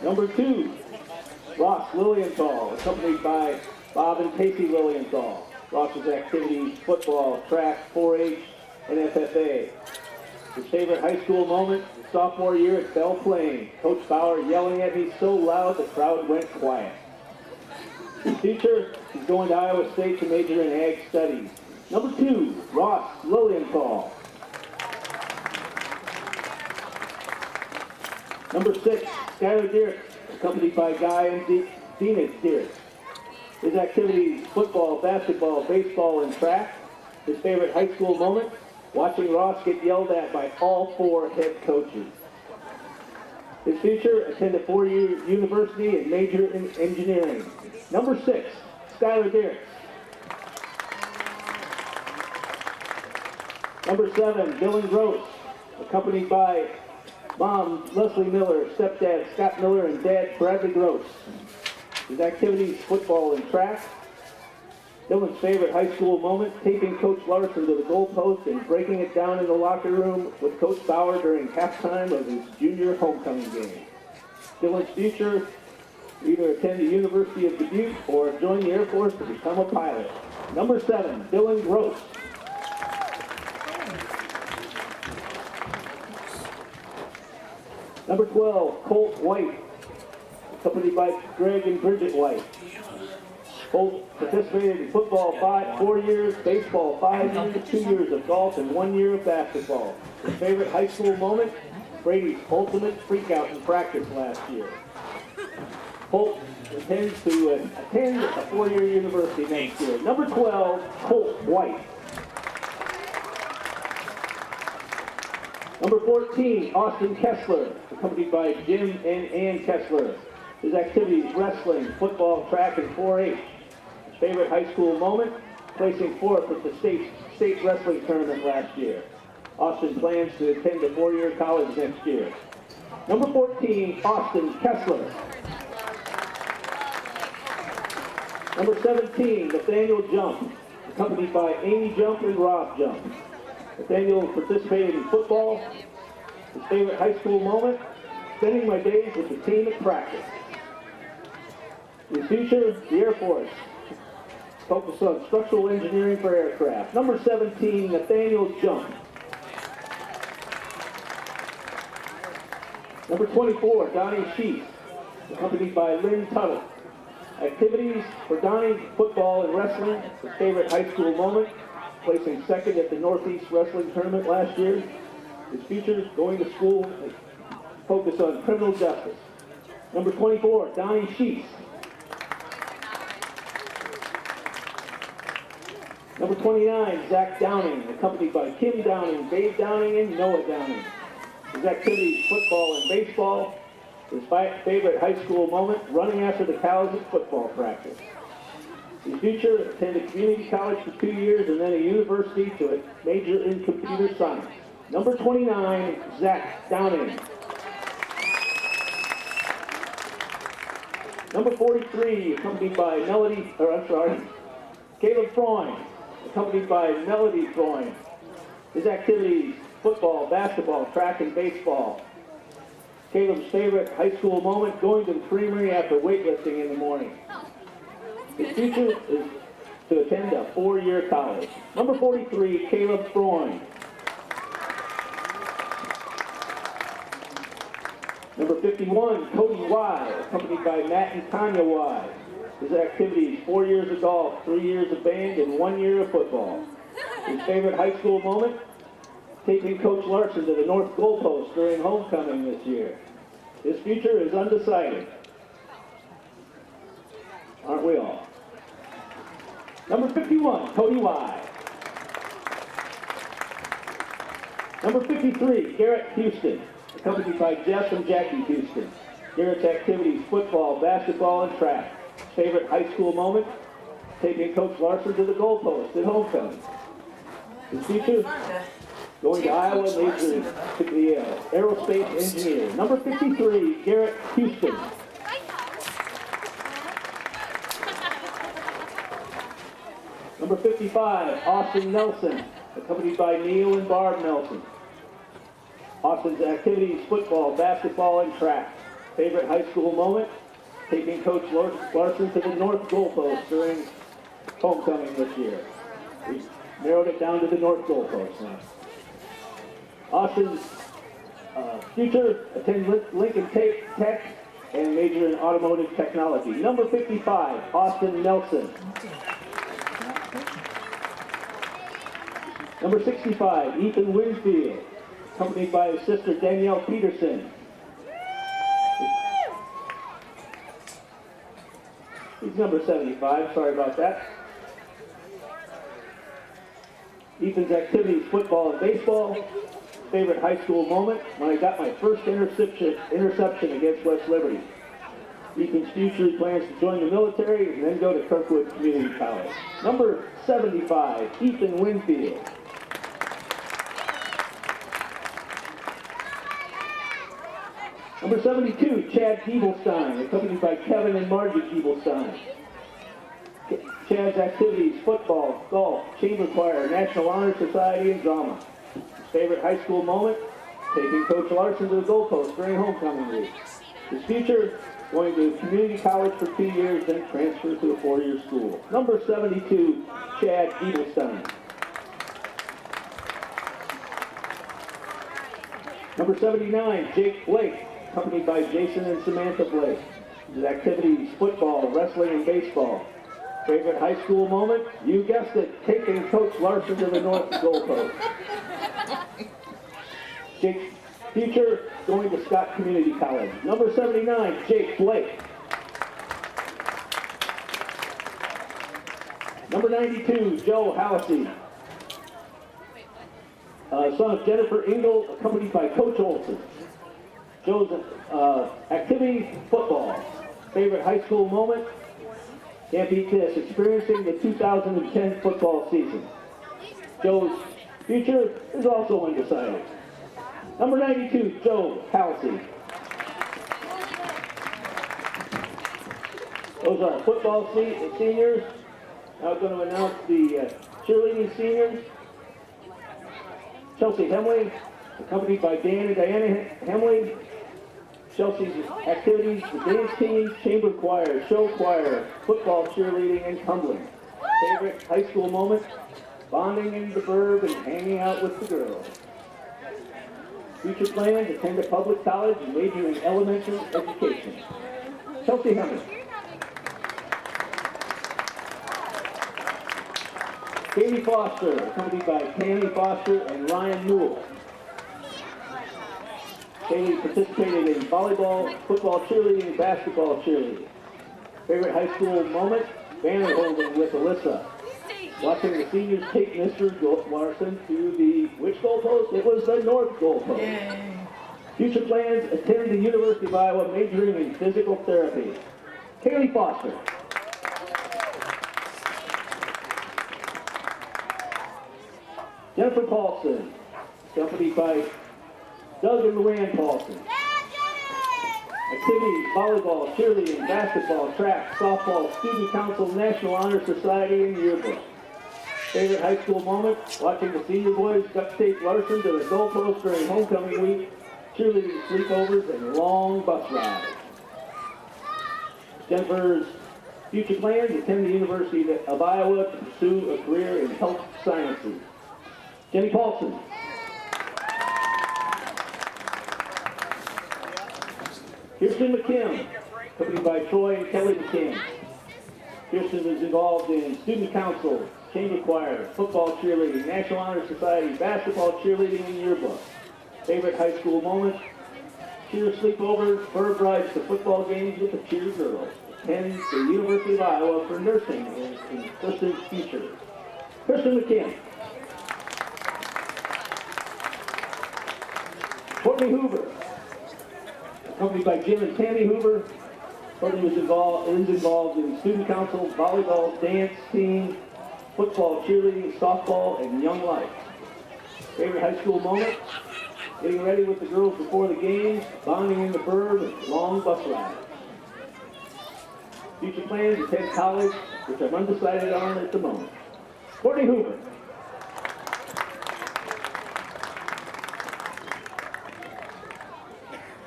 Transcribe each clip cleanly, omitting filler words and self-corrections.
Number 2, Ross Lilienthal, accompanied by Bob and Casey Lilienthal. Ross's activities, football, track, 4-H, and FFA. His favorite high school moment, his sophomore year at Bell Plain. Coach Bauer yelling at me so loud the crowd went quiet. His future, he's going to Iowa State to major in Ag Studies. Number 2, Ross Lilienthal. Number 6, Skylar Deerick, accompanied by Guy and Dina Deerick. His activities, football, basketball, baseball, and track. His favorite high school moment, watching Ross get yelled at by all 4 head coaches. His future, attend a 4-year university and major in engineering. Number 6, Skylar Deerick. Number 7, Dylan Gross, accompanied by Mom Leslie Miller, stepdad Scott Miller, and dad Bradley Gross. His activities, football and track. Dylan's favorite high school moment, taping Coach Larson to the goalpost and breaking it down in the locker room with Coach Bauer during halftime of his junior homecoming game. Dylan's future, either attend the University of Dubuque or join the Air Force to become a pilot. Number 7, Dylan Gross. Number 12, Colt White, accompanied by Greg and Bridget White. Colt participated in football 4 years, baseball 5 years, 2 years of golf, and 1 year of basketball. His favorite high school moment, Brady's ultimate freakout in practice last year. Colt intends to attend a 4-year university next year. Number 12, Colt White. Number 14, Austin Kessler, accompanied by Jim and Ann Kessler. His activities, wrestling, football, track, and 4-H. His favorite high school moment, placing 4th at the state wrestling tournament last year. Austin plans to attend a 4-year college next year. Number 14, Austin Kessler. Number 17, Nathaniel Jump, accompanied by Amy Jump and Rob Jump. Nathaniel participated in football. His favorite high school moment, spending my days with the team at practice. His future, the Air Force. Focus on structural engineering for aircraft. Number 17, Nathaniel Jump. Number 24, Donnie Sheets, accompanied by Lynn Tuttle. Activities for Donnie, football and wrestling. His favorite high school moment, placing 2nd at the Northeast Wrestling Tournament last year. His future, going to school, focus on criminal justice. Number 24, Donnie Sheets. Number 29, Zach Downing, accompanied by Kim Downing, Dave Downing, and Noah Downing. His activities, football and baseball. His favorite high school moment, running after the cows at football practice. His future, attend a community college for 2 years and then a university to major in computer science. Number 29, Zach Downing. Number 43, accompanied by Caleb Freund, accompanied by Melody Freund. His activities, football, basketball, track, and baseball. Caleb's favorite high school moment, going to the creamery after weightlifting in the morning. His future is to attend a 4-year college. Number 43, Caleb Freund. Number 51, Cody Y, accompanied by Matt and Tanya Y. His activities, 4 years of golf, 3 years of band, and 1 year of football. His favorite high school moment, taking Coach Larson to the North Goalpost during homecoming this year. His future is undecided. Aren't we all? Number 51, Cody Y. Number 53, Garrett Houston, accompanied by Jeff and Jackie Houston. Garrett's activities, football, basketball, and track. Favorite high school moment, taking Coach Larson to the goalpost at homecoming. His future, going to Iowa, majoring to the aerospace engineer. Number 53, Garrett Houston. Number 55, Austin Nelson, accompanied by Neil and Barb Nelson. Austin's activities, football, basketball, and track. Favorite high school moment? Taking Coach Larson to the north goalpost during homecoming this year. We narrowed it down to the north goalpost now. Austin's future, attend Lincoln Tech and major in automotive technology. Number 55, Austin Nelson. Number 65, Ethan Winfield, accompanied by his sister Danielle Peterson. He's number 75, sorry about that. Ethan's activities, football and baseball. Favorite high school moment, when I got my first interception against West Liberty. Ethan's future, he plans to join the military and then go to Kirkwood Community College. Number 75, Ethan Winfield. Number 72, Chad Giebelstein, accompanied by Kevin and Margie Giebelstein. Chad's activities, football, golf, chamber choir, National Honor Society, and drama. His favorite high school moment, taking Coach Larson to the goalpost during homecoming week. His future, going to community college for 2 years, then transfer to a 4-year school. Number 72, Chad Giebelstein. Number 79, Jake Blake, accompanied by Jason and Samantha Blake. His activities, football, wrestling, and baseball. Favorite high school moment? You guessed it, taking Coach Larson to the north goalpost. Jake's future, going to Scott Community College. Number 79, Jake Blake. Number 92, Joe Halsey. Son of Jennifer Engel, accompanied by Coach Olson. Joe's activity, football. Favorite high school moment? Can't beat this, experiencing the 2010 football season. Joe's future is also undecided. Number 92, Joe Halsey. Those are football seniors. Now I'm going to announce the cheerleading seniors. Chelsea Hemley, accompanied by Dan and Diana Hemley. Chelsea's activities, the dance team, chamber choir, show choir, football, cheerleading, and tumbling. Favorite high school moment? Bonding in the burb and hanging out with the girls. Future plans, attend a public college and major in elementary education. Chelsea Hemley. Katie Foster, accompanied by Tammy Foster and Ryan Newell. Katie participated in volleyball, football cheerleading, basketball cheerleading. Favorite high school moment? Banner holding with Alyssa. Watching the seniors take Mr. Larson to the, which goalpost? It was the north goalpost. Yay. Future plans, attend the University of Iowa, majoring in physical therapy. Kaylee Foster. Jennifer Paulson, accompanied by Doug and Luann Paulson. Activities, volleyball, cheerleading, basketball, track, softball, student council, National Honor Society, and yearbook. Favorite high school moment? Watching the senior boys duct tape Larson to the goalpost during homecoming week, cheerleading sleepovers, and long bus rides. Jennifer's future plans, attend the University of Iowa to pursue a career in health sciences. Jenny Paulson. Kirsten McKim, accompanied by Troy and Kelly McKim. Kirsten was involved in student council, chamber choir, football cheerleading, National Honor Society, basketball cheerleading, and yearbook. Favorite high school moment? Cheer sleepovers, bird rides to football games with the cheer girls. Attend the University of Iowa for nursing in Kirsten's future. Kirsten McKim. Courtney Hoover, accompanied by Jim and Tammy Hoover. Courtney is involved in student council, volleyball, dance team, football, cheerleading, softball, and young life. Favorite high school moment? Getting ready with the girls before the games, bonding in the burb, and long bus rides. Future plans, attend college, which I'm undecided on at the moment. Courtney Hoover.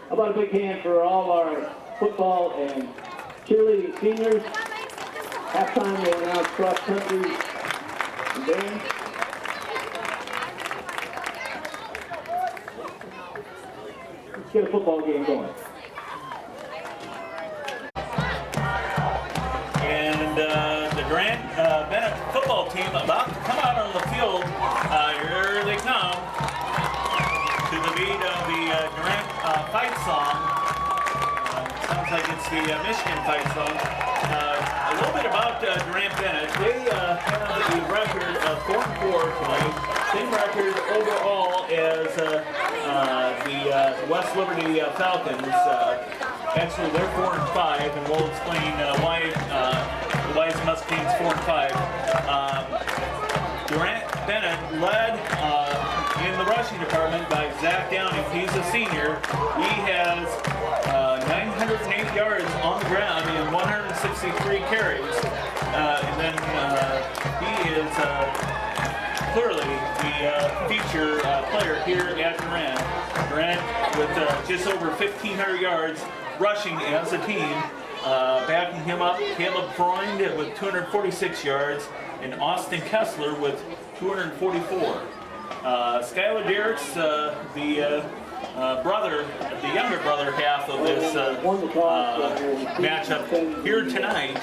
How about a big hand for all our football and cheerleading seniors? Halftime, they announced cross country and band. Let's get a football game going. And the Durant-Bennet football team about to come out on the field. Here they come to the beat of the Durant fight song. Sounds like it's the Michigan fight song. A little bit about Durant-Bennet. They have a record of 4-4 tonight. Same record overall as the West Liberty Falcons. Actually, they're 4-5, and we'll explain why Louisa-Muscatine's 4-5. Durant-Bennet led in the rushing department by Zach Downing. He's a senior. He has 908 yards on the ground in 163 carries. And then he is clearly the feature player here at Durant. Durant with just over 1,500 yards rushing as a team. Backing him up, Caleb Freund with 246 yards and Austin Kessler with 244. Skylar Derricks, the younger brother half of this matchup here tonight.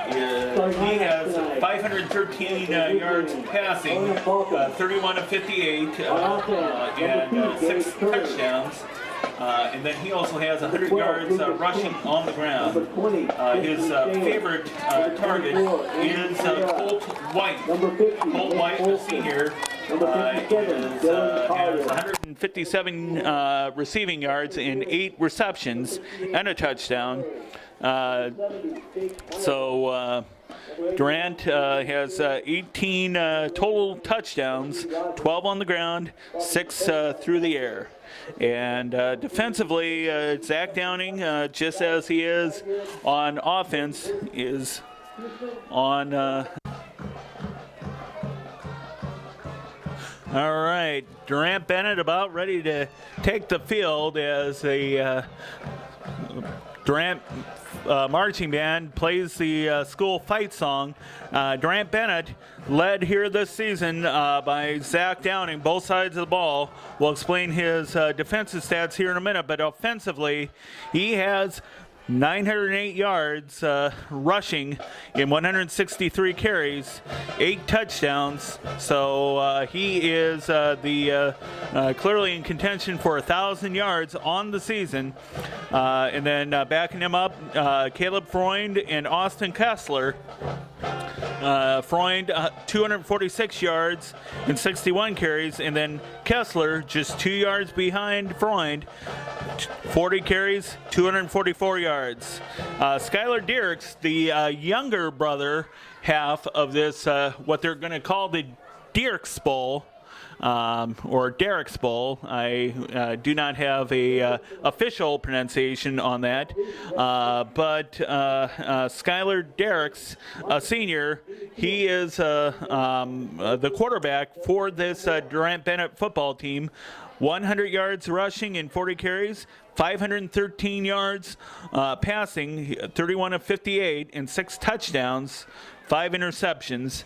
He has 513 yards passing, 31 of 58, and 6 touchdowns. And then he also has 100 yards rushing on the ground. His favorite target is Colt White. Colt White, the senior, has 157 receiving yards and 8 receptions and a touchdown. Durant has 18 total touchdowns, 12 on the ground, 6 through the air. And defensively, Zach Downing, just as he is on offense, is on. All right, Durant-Bennet about ready to take the field as the Durant marching band plays the school fight song. Durant-Bennet led here this season by Zach Downing, both sides of the ball. We'll explain his defensive stats here in a minute, but offensively, he has 908 yards rushing in 163 carries, 8 touchdowns. So he is clearly in contention for 1,000 yards on the season. And then backing him up, Caleb Freund and Austin Kessler. Freund 246 yards and 61 carries, and then Kessler just 2 yards behind Freund, 40 carries, 244 yards. Skylar Derricks, the younger brother half of this, what they're going to call the Derricks Bowl, or Derricks Bowl. I do not have a official pronunciation on that, but Skylar Derricks, a senior, he is the quarterback for this Durant-Bennet football team. 100 yards rushing and 40 carries, 513 yards passing, 31 of 58, and 6 touchdowns, 5 interceptions.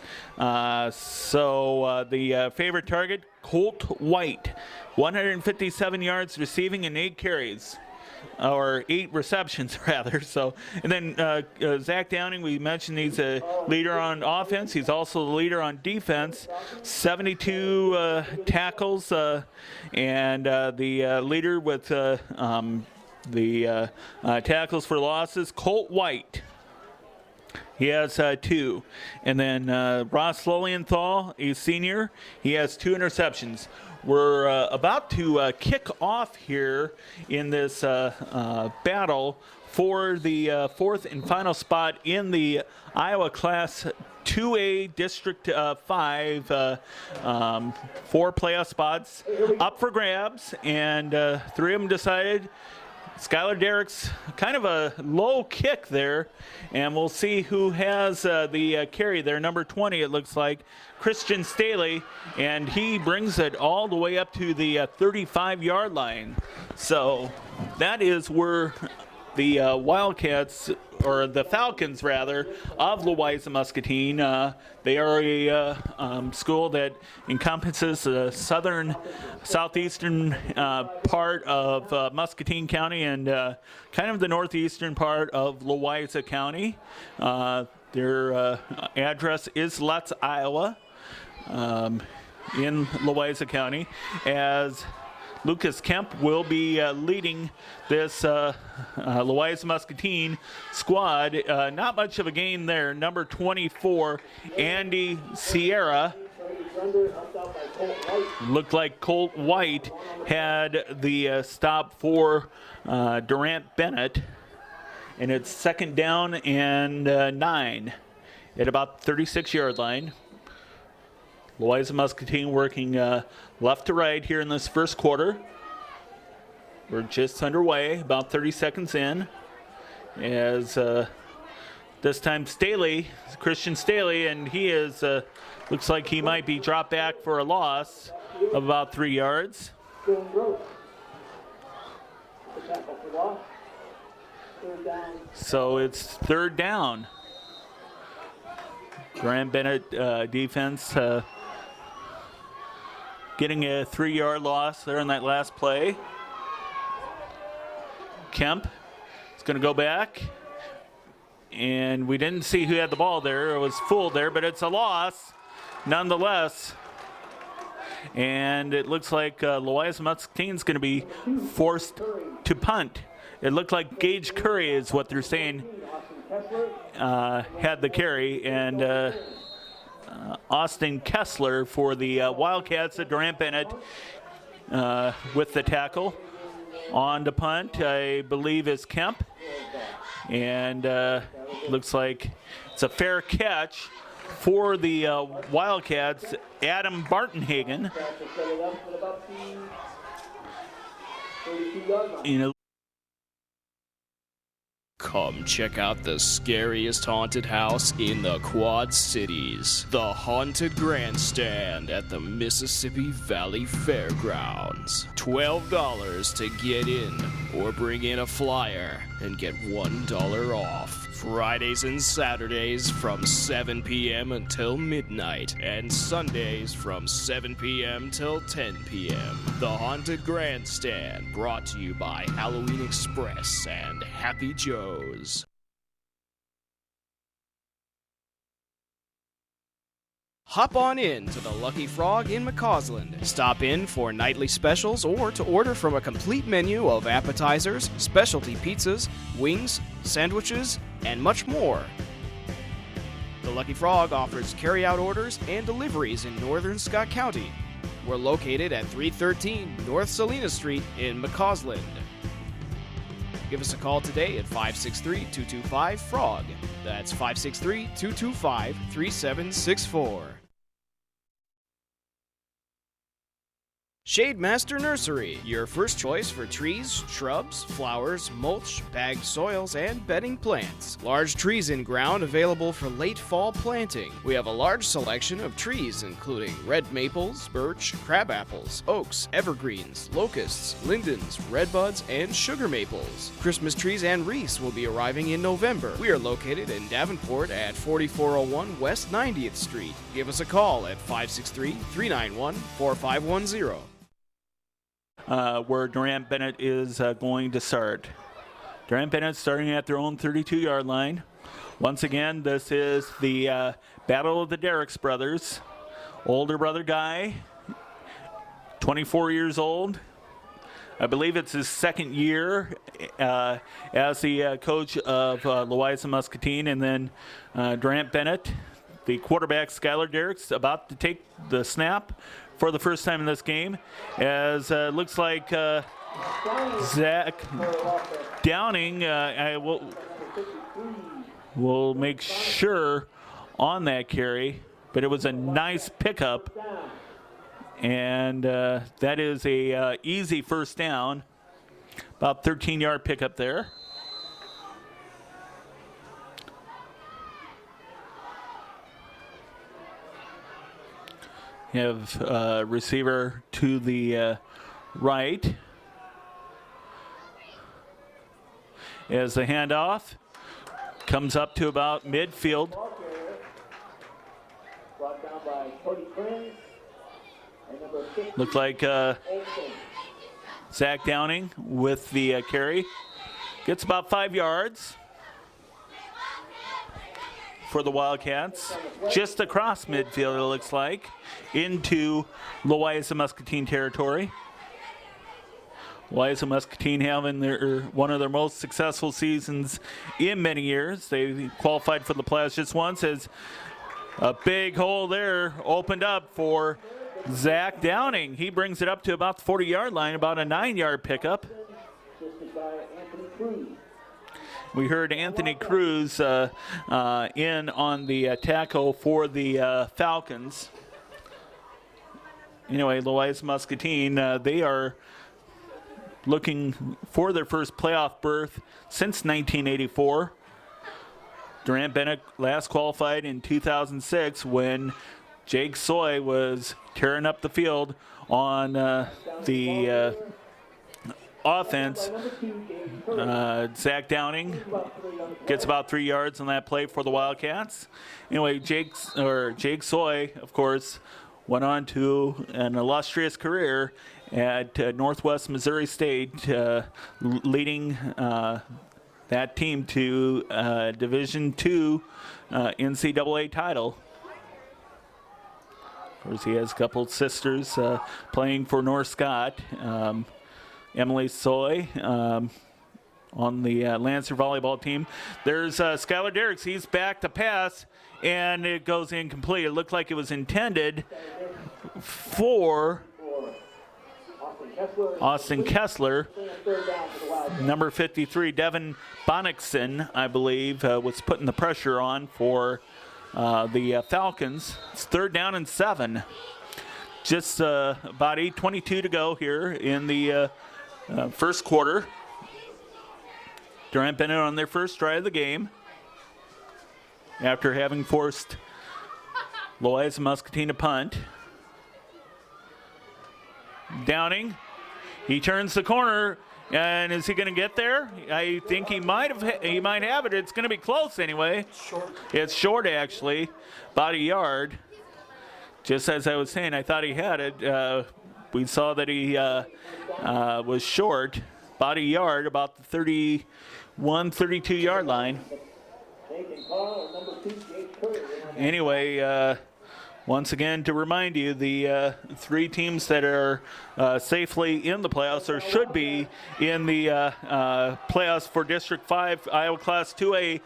The favorite target, Colt White, 157 yards receiving and 8 carries. Or 8 receptions, rather. So, and then Zach Downing, we mentioned he's a leader on offense. He's also the leader on defense. 72 tackles, and the leader with the tackles for losses, Colt White. He has 2. And then Ross Lilienthal, a senior, he has 2 interceptions. We're about to kick off here in this battle for the 4th and final spot in the Iowa Class 2A District 5, 4 playoff spots up for grabs, and 3 of them decided. Skylar Derrick's kind of a low kick there, and we'll see who has the carry there. Number 20, it looks like, Christian Staley, and he brings it all the way up to the 35-yard line. So that is where the Wildcats, or the Falcons rather, of Louisa-Muscatine. They are a school that encompasses the southeastern part of Muscatine County and kind of the northeastern part of Louisa County. Their address is Lutz, Iowa, in Louisa County, as Lucas Kemp will be leading this Louisa-Muscatine squad. Not much of a gain there. Number 24, Andy Sierra. Looked like Colt White had the stop for Durant-Bennet. And it's second down and 9 at about 36-yard line. Louisa-Muscatine working left to right here in this first quarter. We're just underway, about 30 seconds in, as this time Christian Staley, and he is, looks like he might be dropped back for a loss of about 3 yards. So it's third down. Durant-Bennet defense getting a 3-yard loss there in that last play. Kemp is going to go back. And we didn't see who had the ball there. It was full there, but it's a loss nonetheless. And it looks like Louisa-Muscatine is going to be forced to punt. It looked like Gage Curry is what they're saying had the carry, and Austin Kessler for the Wildcats at Durant-Bennet with the tackle. On to punt, I believe, is Kemp. And looks like it's a fair catch for the Wildcats, Adam Bartenhagen. Come check out the scariest haunted house in the Quad Cities. The Haunted Grandstand at the Mississippi Valley Fairgrounds. $12 to get in, or bring in a flyer and get $1 off. Fridays and Saturdays from 7 p.m. until midnight, and Sundays from 7 p.m. till 10 p.m. The Haunted Grandstand, brought to you by Halloween Express and Happy Joe's. Hop on in to the Lucky Frog in McCausland. Stop in for nightly specials or to order from a complete menu of appetizers, specialty pizzas, wings, sandwiches, and much more. The Lucky Frog offers carry-out orders and deliveries in northern Scott County. We're located at 313 North Salina Street in McCausland. Give us a call today at 563-225-FROG. That's 563-225-3764. Shademaster Nursery, your first choice for trees, shrubs, flowers, mulch, bagged soils, and bedding plants. Large trees in ground available for late fall planting. We have a large selection of trees including red maples, birch, crabapples, oaks, evergreens, locusts, lindens, redbuds, and sugar maples. Christmas trees and wreaths will be arriving in November. We are located in Davenport at 4401 West 90th Street. Give us a call at 563-391-4510. Where Durant-Bennet is going to start. Durant-Bennet starting at their own 32-yard line. Once again, this is the battle of the Derricks brothers. Older brother Guy, 24 years old. I believe it's his second year as the coach of Louisa-Muscatine. And then Durant-Bennet, the quarterback Skylar Derricks, about to take the snap for the first time in this game, as looks like Zach Downing will make sure on that carry, but it was a nice pickup, and that is a easy first down. About 13-yard pickup there. You have receiver to the right. As the handoff comes up to about midfield. Brought down by Cody Prince. And number 50, Looked like Olsen. Zach Downing with the carry. Gets about 5 yards for the Wildcats. Just across midfield, it looks like, into Louisa-Muscatine territory. Louisa-Muscatine having one of their most successful seasons in many years. They qualified for the playoffs just once, as a big hole there opened up for Zach Downing. He brings it up to about the 40-yard line, about a 9-yard pickup. Assisted by Anthony Cruz. We heard Anthony Cruz in on the tackle for the Falcons. Anyway, Louisa-Muscatine, they are looking for their first playoff berth since 1984. Durant-Bennet last qualified in 2006 when Jake Soy was tearing up the field on the offense. Zach Downing gets about 3 yards on that play for the Wildcats. Anyway, Jake Soy, of course, went on to an illustrious career at Northwest Missouri State, leading that team to Division II NCAA title. Of course, he has a couple of sisters playing for North Scott. Emily Soy on the Lancer volleyball team. There's Skylar Derricks. He's back to pass, and it goes incomplete. It looked like it was intended for Austin Kessler. Number 53, Devin Bonnickson, I believe, was putting the pressure on for the Falcons. It's 3rd down and 7. Just about 8:22 to go here in the first quarter. Durant-Bennet on their first drive of the game after having forced Louisa-Muscatine to punt. Downing, he turns the corner, and is he going to get there? I think he might have it. It's going to be close anyway. It's short, actually, about a yard. Just as I was saying, I thought he had it. We saw that he was short, about a yard, about the 31, 32-yard line. Anyway, once again, to remind you, the 3 teams that are safely in the playoffs, or should be in the playoffs for District 5, Iowa Class 2A,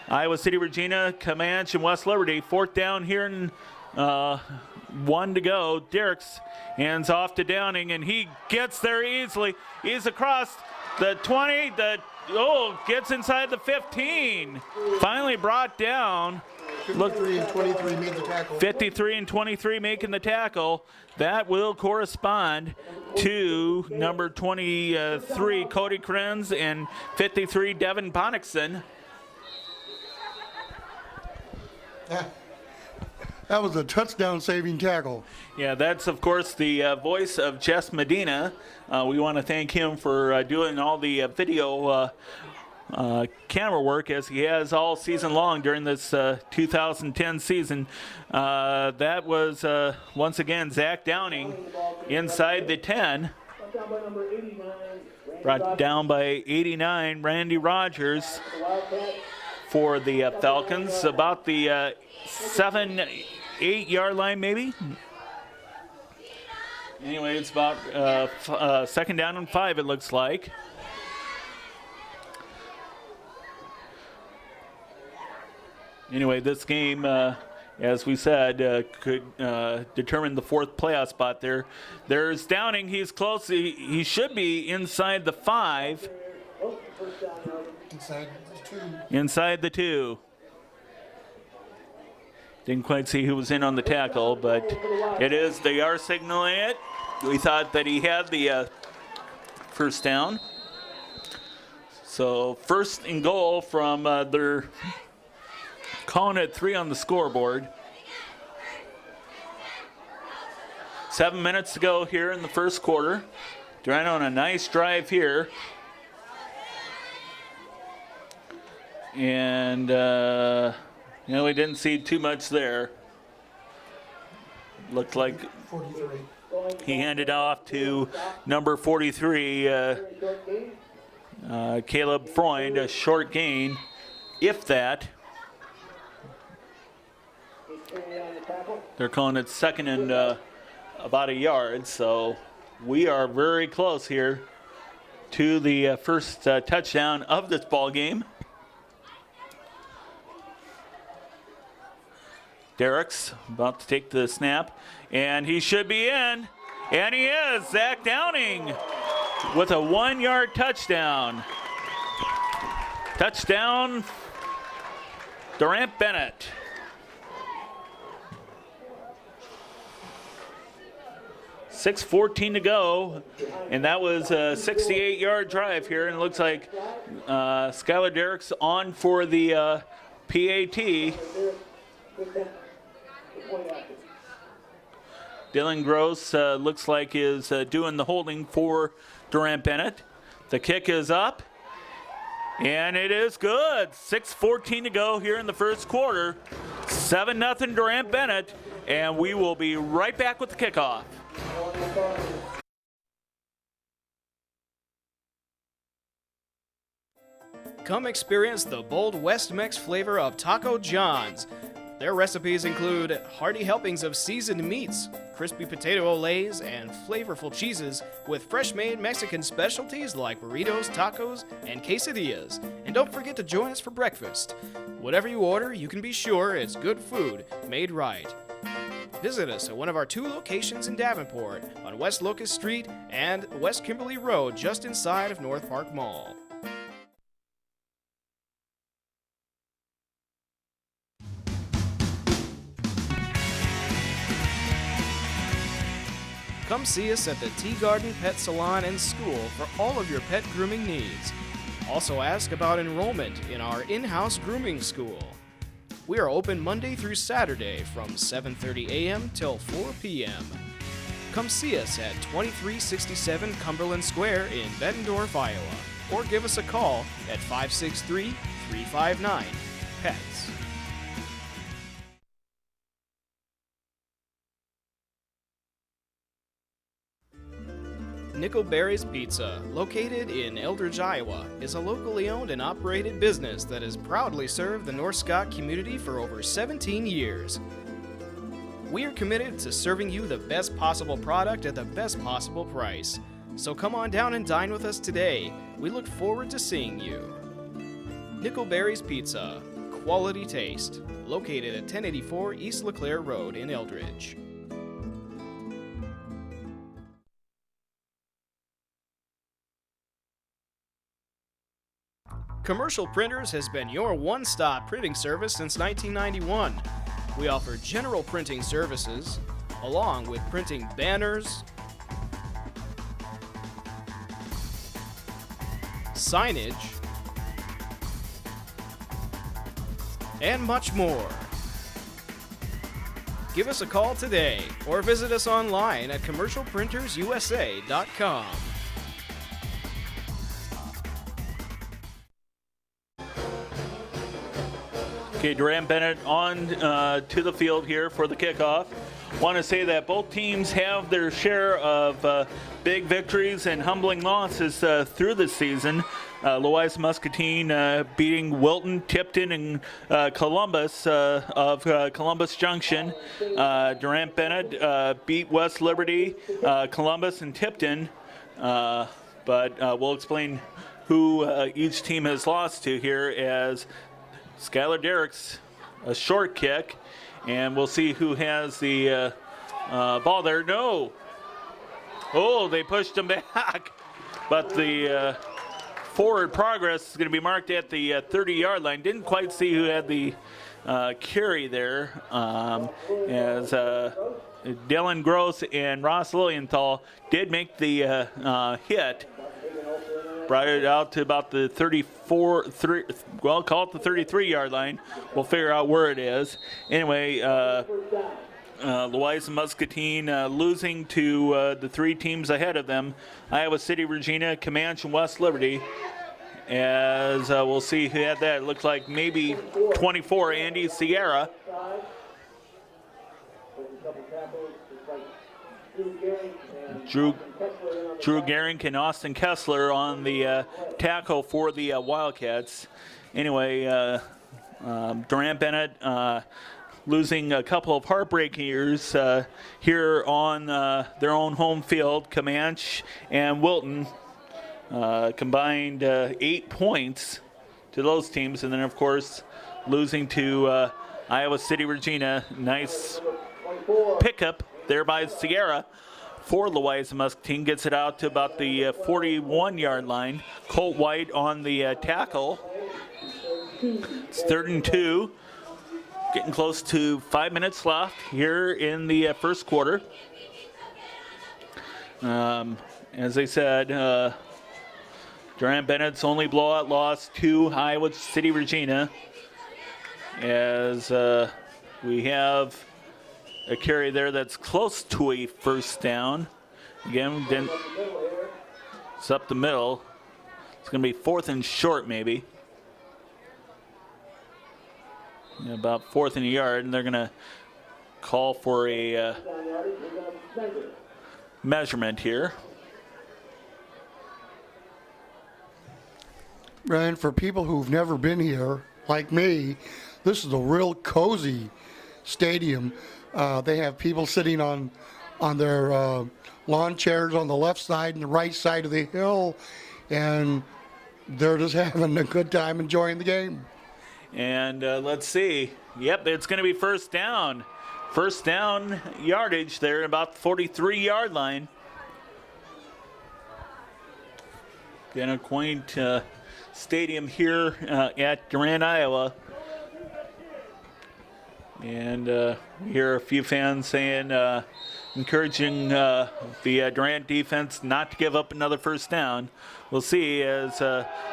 Iowa City, Regina, Comanche, and West Liberty. 4th down here in 1 to go. Derricks hands off to Downing, and he gets there easily. He's across the 20, gets inside the 15. Finally brought down. 53 and 23 made the tackle. 53 and 23 making the tackle. That will correspond to number 23, Cody Krenz, and 53, Devin Bonnickson. That was a touchdown-saving tackle. Yeah, that's, of course, the voice of Jess Medina. We want to thank him for doing all the video camera work, as he has all season long during this 2010 season. That was, once again, Zach Downing inside the 10. Brought down by 89, Randy Rogers for the Falcons. About the 7, 8-yard line, maybe. Anyway, it's about 2nd down and 5, it looks like. Anyway, this game, as we said, could determine the 4th playoff spot there. There's Downing. He's close. He should be inside the 5. Inside the 2. Didn't quite see who was in on the tackle, but it is. They are signaling it. We thought that he had the first down. So first and goal from their calling it 3 on the scoreboard. 7 minutes to go here in the first quarter. Durant on a nice drive here. And, we didn't see too much there. Looked like 43. he handed off to number 43, Caleb Freund, a short gain, if that. They're calling it second and about a yard, so we are very close here to the first touchdown of this ball game. Derrick's about to take the snap, and he should be in, and he is. Zach Downing with a 1-yard touchdown. Touchdown, Durant-Bennet. .6:14 to go, and that was a 68-yard drive here, and it looks like Skylar Derrick's on for the PAT. Dylan Gross looks like is doing the holding for Durant-Bennet. The kick is up, and it is good. 6:14 to go here in the first quarter. 7-0 Durant-Bennet, and we will be right back with the kickoff. Come experience the bold West Mex flavor of Taco John's. Their recipes include hearty helpings of seasoned meats, crispy potato olays, and flavorful cheeses with fresh-made Mexican specialties like burritos, tacos, and quesadillas. And don't forget to join us for breakfast. Whatever you order, you can be sure it's good food made right. Visit us at one of our 2 locations in Davenport on West Locust Street and West Kimberly Road just inside of North Park Mall. Come see us at the Tea Garden Pet Salon and School for all of your pet grooming needs. Also ask about enrollment in our in-house grooming school. We are open Monday through Saturday from 7:30 a.m. till 4 p.m. Come see us at 2367 Cumberland Square in Bettendorf, Iowa, or give us a call at 563-359-PETS. Nickelberry's Pizza, located in Eldridge, Iowa, is a locally owned and operated business that has proudly served the North Scott community for over 17 years. We are committed to serving you the best possible product at the best possible price. So come on down and dine with us today. We look forward to seeing you. Nickelberry's Pizza, quality taste, located at 1084 East LeClaire Road in Eldridge. Commercial Printers has been your one-stop printing service since 1991. We offer general printing services, along with printing banners, signage, and much more. Give us a call today or visit us online at commercialprintersusa.com. Okay, Durant-Bennet on to the field here for the kickoff. Want to say that both teams have their share of big victories and humbling losses through this season. Louisa-Muscatine beating Wilton, Tipton, and Columbus of Columbus Junction. Durant-Bennet beat West Liberty, Columbus, and Tipton. But we'll explain who each team has lost to here as Skylar Derrick's a short kick, and we'll see who has the ball there. No. Oh, they pushed him back. But the forward progress is going to be marked at the 30-yard line. Didn't quite see who had the carry there as Dylan Gross and Ross Lilienthal did make the hit. brought it out to about the 33-yard line. We'll figure out where it is. Anyway, Louisa-Muscatine losing to the three teams ahead of them, Iowa City, Regina, Comanche, and West Liberty. As we'll see who had that. It looked like maybe 24, Andy Sierra. Drew Gehring and Austin Kessler on the tackle for the Wildcats. Anyway, Durant-Bennet losing a couple of heartbreakers here on their own home field. Comanche and Wilton combined 8 points to those teams. And then, of course, losing to Iowa City, Regina. Nice pickup there by Sierra for Louisa-Muscatine. Gets it out to about the 41-yard line. Colt White on the tackle. It's 3rd and 2. Getting close to 5 minutes left here in the first quarter. As I said, Durant-Bennett's only blowout loss to Iowa City, Regina. As we have a carry there that's close to a first down. Again, it's up the middle. It's going to be 4th and short, maybe. Yeah, about 4th and a yard, and they're going to call for a measurement here. Ryan, for people who've never been here, like me, this is a real cozy stadium. They have people sitting on their lawn chairs on the left side and the right side of the hill, and they're just having a good time enjoying the game. And let's see. Yep, it's going to be first down. First down yardage there, about the 43-yard line. Again, a quaint stadium here at Durant, Iowa. And we hear a few fans saying, encouraging the Durant defense not to give up another first down. We'll see, as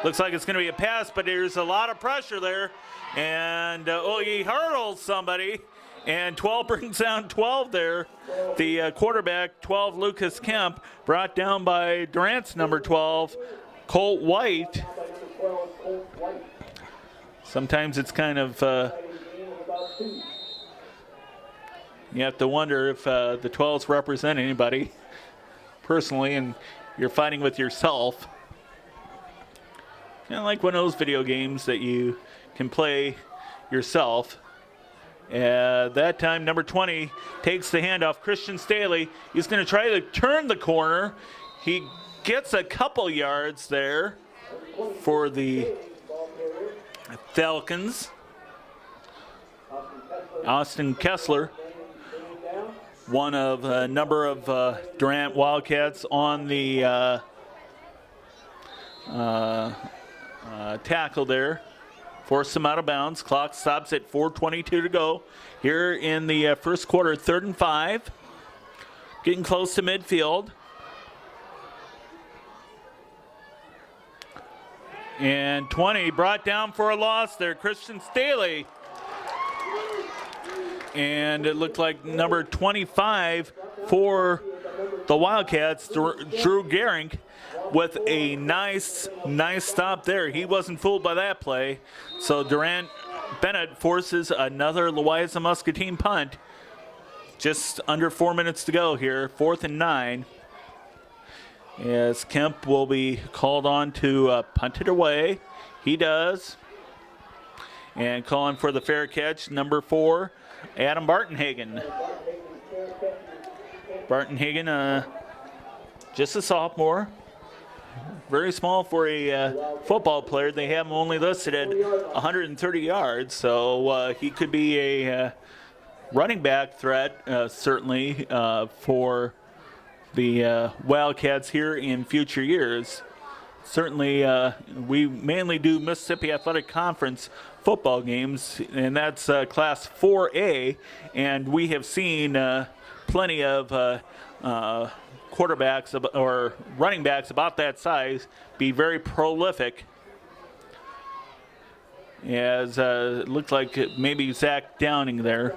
looks like it's going to be a pass, but there's a lot of pressure there. And he hurdles somebody, and 12 brings down 12 there. The quarterback, 12, Lucas Kemp, brought down by Durant's number 12, Colt White. Sometimes it's kind of, you have to wonder if the 12s represent anybody personally, and you're fighting with yourself. Kind of like one of those video games that you can play yourself. That time, number 20 takes the handoff. Christian Staley, he's going to try to turn the corner. He gets a couple yards there for the Falcons. Austin Kessler, one of a number of Durant Wildcats on the tackle there. Forced him out of bounds. Clock stops at 4:22 to go here in the first quarter. 3rd and 5. Getting close to midfield. And 20 brought down for a loss there. Christian Staley. And it looked like number 25 for the Wildcats, Drew Gehring, with a nice stop there. He wasn't fooled by that play. So Durant-Bennet forces another Louisa-Muscatine punt. Just under 4 minutes to go here, 4th and 9. As Kemp will be called on to punt it away. He does. And calling for the fair catch, number 4, Adam Bartenhagen. Bartenhagen, just a sophomore. Very small for a football player. They have him only listed at 130 yards, so he could be a running back threat, certainly, for the Wildcats here in future years. Certainly, we mainly do Mississippi Athletic Conference football games, and that's Class 4A, and we have seen plenty of quarterbacks or running backs about that size be very prolific. As it looked like maybe Zach Downing there.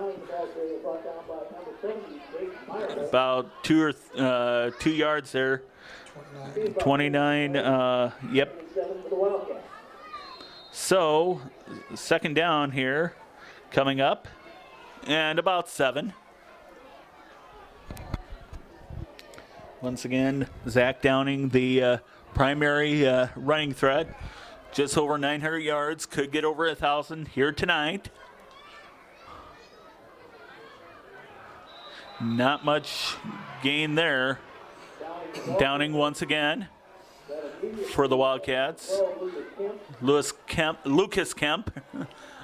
About 2 yards there. 29, yep. So, second down here coming up, and about 7. Once again, Zach Downing, the primary running threat. Just over 900 yards, could get over 1,000 here tonight. Not much gain there. Downing once again for the Wildcats. Lucas Kemp.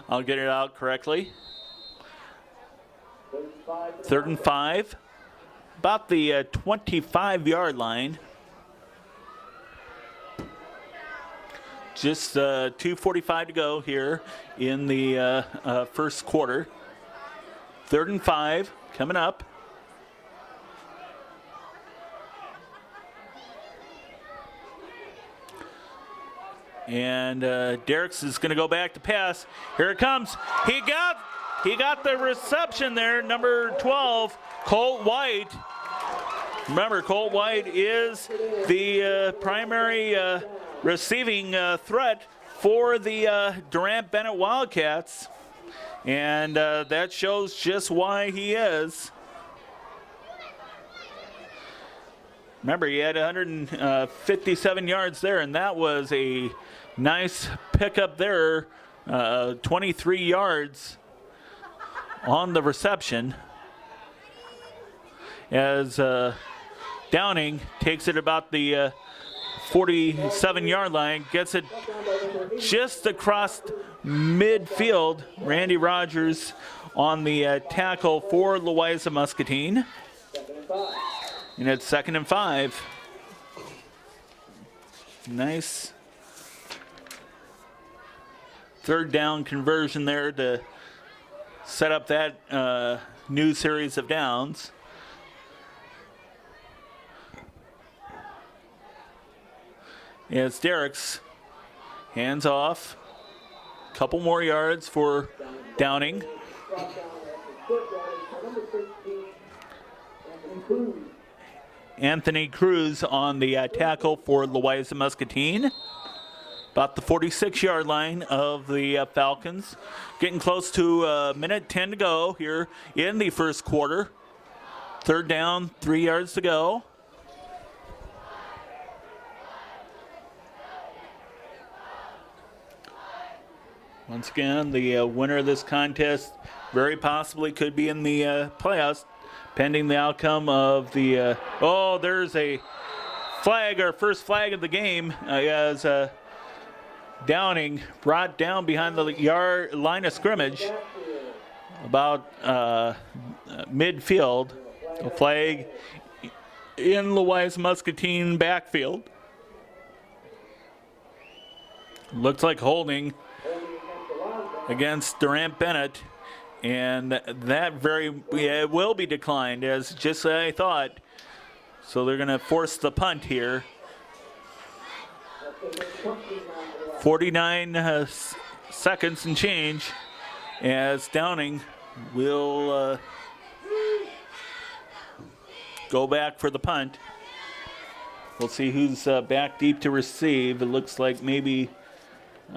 I'll get it out correctly. 3rd and 5. About the 25-yard line. Just 2:45 to go here in the first quarter. 3rd and 5 coming up. And Derricks is going to go back to pass. Here it comes. He got the reception there. Number 12, Colt White. Remember, Colt White is the primary receiving threat for the Durant-Bennet Wildcats. And that shows just why he is. Remember, he had 157 yards there, and that was a nice pickup there. 23 yards on the reception. As Downing takes it about the 47-yard line, gets it just across midfield. Randy Rogers on the tackle for Louisa-Muscatine. And it's 2nd and 5. Nice 3rd down conversion there to set up that new series of downs. It's Derricks. Hands off. Couple more yards for Downing. Anthony Cruz on the tackle for Louisa-Muscatine. About the 46-yard line of the Falcons. Getting close to minute 10 to go here in the first quarter. 3rd down, 3 yards to go. Once again, the winner of this contest very possibly could be in the playoffs, pending the outcome of the. There's a flag, our first flag of the game, as Downing brought down behind the line of scrimmage, about midfield. A flag in Louisa-Muscatine backfield. Looks like holding against Durant-Bennet, and that will be declined, as just as I thought. So they're going to force the punt here. 49 seconds and change, as Downing will go back for the punt. We'll see who's back deep to receive. It looks like maybe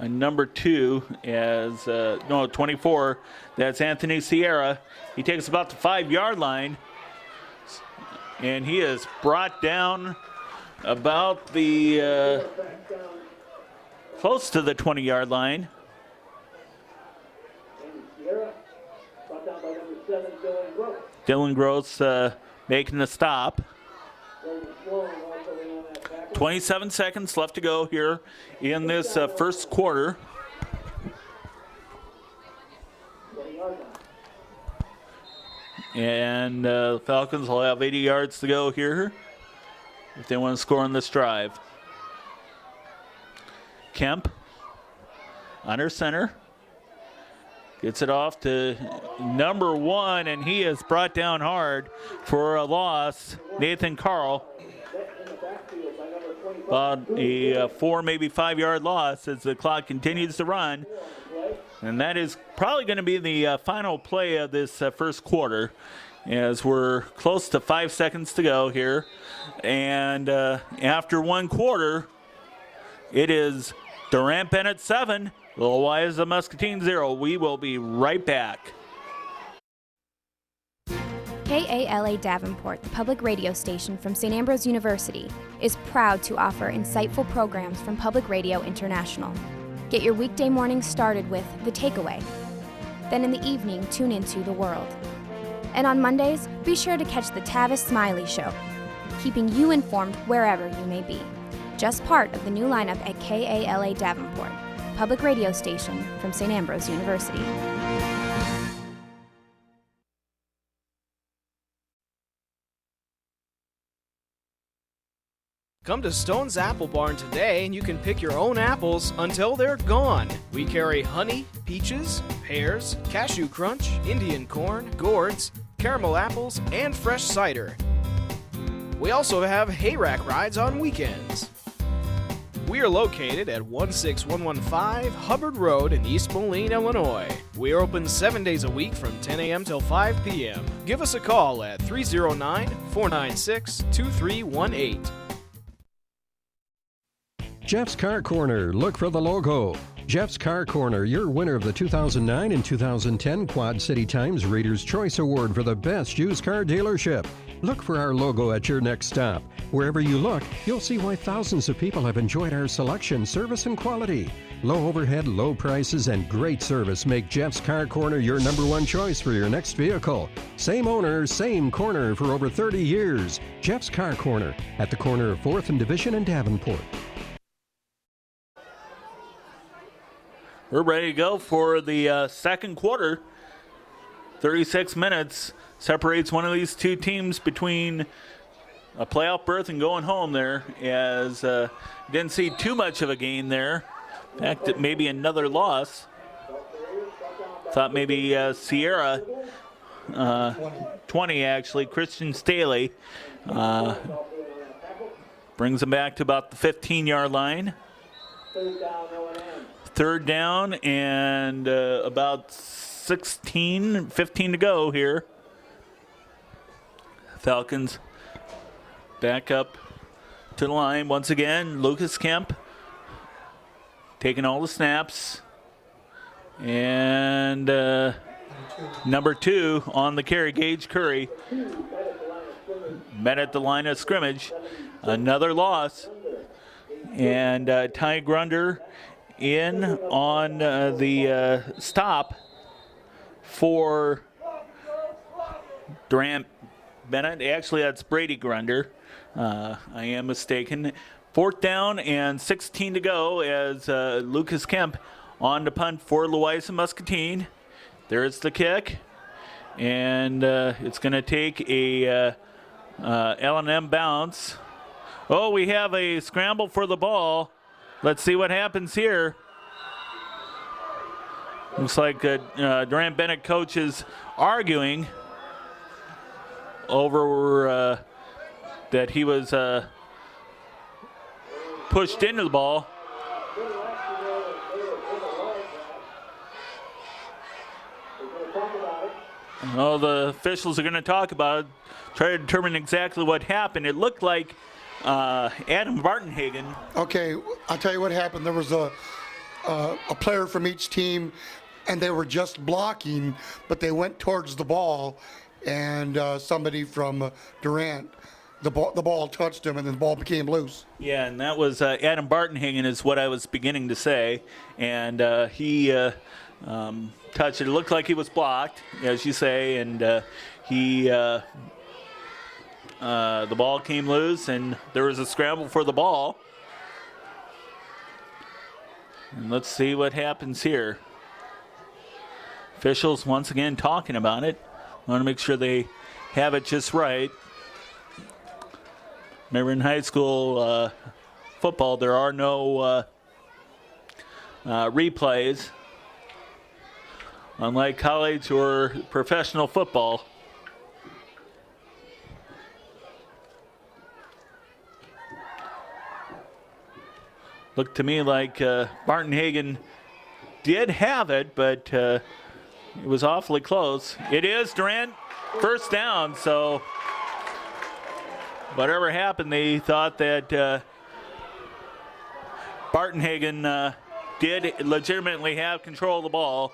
number 2 as 24. That's Anthony Sierra. He takes about the 5-yard line, and he is brought down about the close to the 20-yard line. Dylan Gross making the stop. 27 seconds left to go here in this first quarter. And the Falcons will have 80 yards to go here if they want to score on this drive. Kemp under center. Gets it off to number 1, and he is brought down hard for a loss. Nathan Carl. About a 4, maybe 5 yard loss as the clock continues to run. And that is probably going to be the final play of this first quarter, as we're close to 5 seconds to go here. And after one quarter, it is Durant-Bennet 7, Louisa-Muscatine 0. We will be right back. KALA Davenport, the public radio station from St. Ambrose University, is proud to offer insightful programs from Public Radio International. Get your weekday mornings started with The Takeaway. Then in the evening, tune into The World. And on Mondays, be sure to catch the Tavis Smiley Show, keeping you informed wherever you may be. Just part of the new lineup at KALA Davenport, public radio station from St. Ambrose University. Come to Stone's Apple Barn today and you can pick your own apples until they're gone. We carry honey, peaches, pears, cashew crunch, Indian corn, gourds, caramel apples, and fresh cider. We also have hayrack rides on weekends. We are located at 16115 Hubbard Road in East Moline, Illinois. We are open 7 days a week from 10 a.m. till 5 p.m. Give us a call at 309-496-2318. Jeff's Car Corner. Look for the logo. Jeff's Car Corner, your winner of the 2009 and 2010 Quad City Times Reader's Choice Award for the best used car dealership. Look for our logo at your next stop. Wherever you look, you'll see why thousands of people have enjoyed our selection, service, and quality. Low overhead, low prices, and great service make Jeff's Car Corner your #1 choice for your next vehicle. Same owner, same corner for over 30 years. Jeff's Car Corner at the corner of 4th and Division in Davenport. We're ready to go for the second quarter. 36 minutes separates one of these two teams between a playoff berth and going home there, as didn't see too much of a gain there. In fact, maybe another loss. Thought maybe Sierra, 20 actually, Christian Staley, brings them back to about the 15-yard line. Third down and about 15 to go here. Falcons back up to the line. Once again, Lucas Kemp taking all the snaps. And number 2 on the carry, Gage Curry, met at the line of scrimmage. Another loss. And Ty Grunder in on the stop for Durant-Bennet. Actually, that's Brady Grunder. I am mistaken. 4th down and 16 to go as Lucas Kemp on to punt for Louisa-Muscatine. There's the kick. And it's going to take a L&M bounce. Oh, we have a scramble for the ball. Let's see what happens here. Looks like Durant-Bennet coach is arguing over that he was pushed into the ball. Oh, the officials are going to talk about it, try to determine exactly what happened. It looked like Adam Bartenhagen. Okay, I'll tell you what happened. There was a player from each team, and they were just blocking, but they went towards the ball, and somebody from Durant, the ball touched him, and then the ball became loose. Yeah, and that was Adam Bartenhagen is what I was beginning to say, and he touched it. It looked like he was blocked, as you say, and he the ball came loose, and there was a scramble for the ball. And let's see what happens here. Officials once again talking about it. Want to make sure they have it just right. Remember, in high school football, there are no replays, unlike college or professional football. Looked to me like Martin Hagen did have it, but it was awfully close. It is Durant, first down, so whatever happened, they thought that Bartenhagen did legitimately have control of the ball.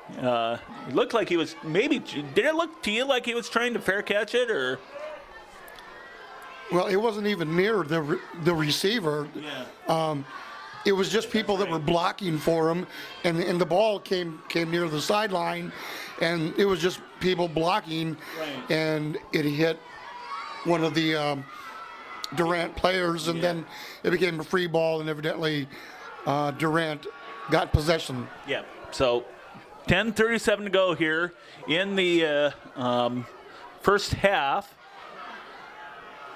It looked like he was did it look to you like he was trying to fair catch it, or? Well, it wasn't even near the receiver. Yeah. It was just people that were blocking for him, and the ball came near the sideline, and it was just people blocking, Right. and it hit one of the Durant players, and then it became a free ball, and evidently Durant got possession. Yeah. So 10:37 to go here in the first half.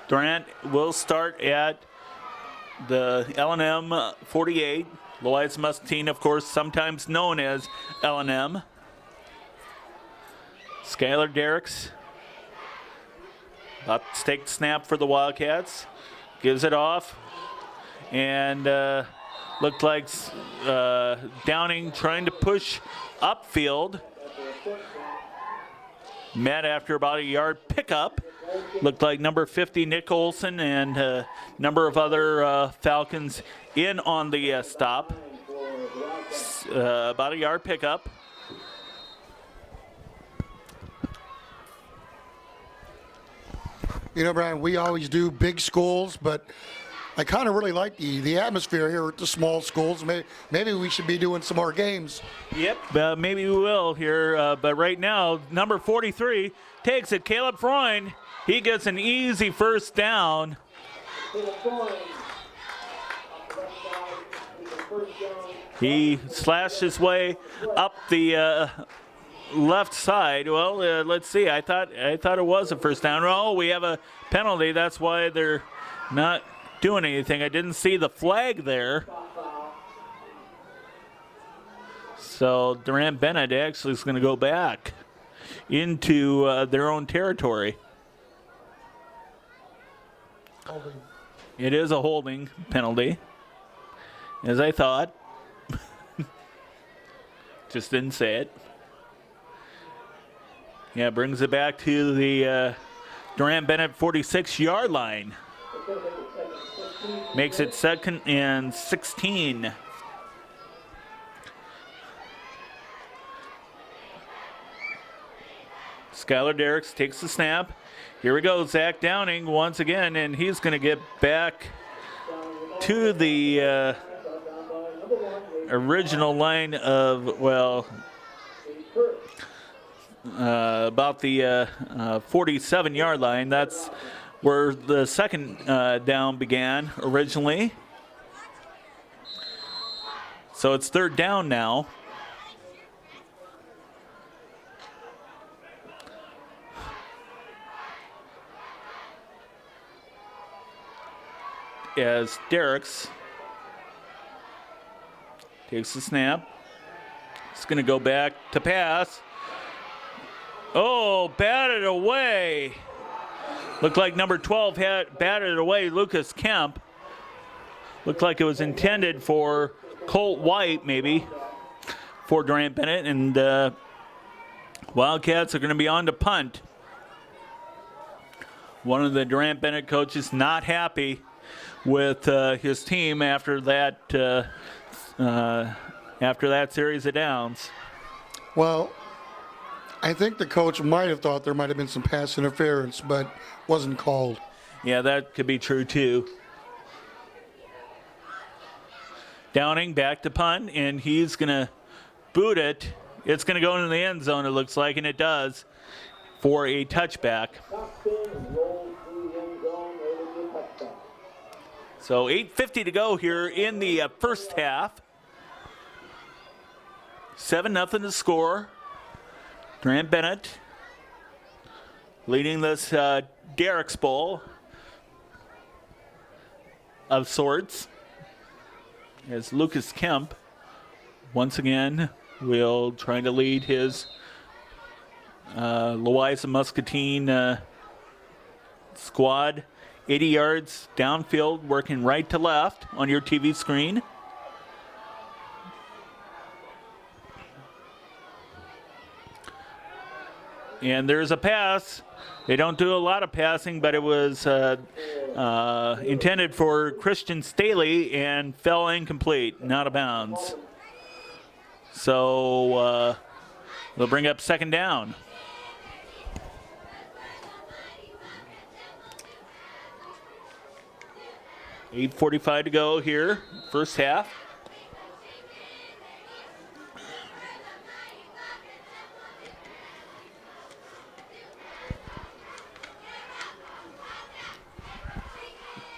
Durant will start at the L&M 48. Louisa-Muscatine, of course, sometimes known as L&M. Skylar Derricks about to take the snap for the Wildcats. Gives it off. And looked like Downing trying to push upfield. Met after about a yard pickup. Looked like number 50, Nick Olson, and a number of other Falcons in on the stop. About a yard pickup. You know, Brian, we always do big schools, but I kind of really like the atmosphere here at the small schools. Maybe we should be doing some more games. Yep, maybe we will here. But right now, number 43 takes it. Caleb Freund, he gets an easy first down. He slashed his way up the left side. Well, let's see. I thought it was a first down. Oh, we have a penalty. That's why they're not doing anything. I didn't see the flag there. So Durant-Bennet actually is going to go back into their own territory. It is a holding penalty, as I thought. Just didn't say it. Yeah, brings it back to the Durant-Bennet 46-yard line. Makes it 2nd and 16. Skylar Derricks takes the snap. Here we go, Zach Downing once again, and he's going to get back to the original line of, well, about the 47-yard line. That's where the second down began originally. So it's 3rd down now. As Derricks takes the snap. He's going to go back to pass. Oh, batted away. Looked like number 12 had batted away, Lucas Kemp. Looked like it was intended for Colt White, maybe, for Durant-Bennet. And Wildcats are going to be on to punt. One of the Durant-Bennet coaches not happy with his team after that series of downs. Well, I think the coach might have thought there might have been some pass interference, but wasn't called. Yeah, that could be true too. Downing back to punt, and he's going to boot it. It's going to go into the end zone, it looks like, and it does, for a touchback. So 8:50 to go here in the first half. 7-0 to score. Durant-Bennet leading this Derricks Bowl of sorts. As Lucas Kemp once again will try to lead his Louisa-Muscatine squad 80 yards downfield, working right to left on your TV screen. And there's a pass. They don't do a lot of passing, but it was intended for Christian Staley and fell incomplete, not out of bounds. So they'll bring up second down. $8:45 to go here, first half.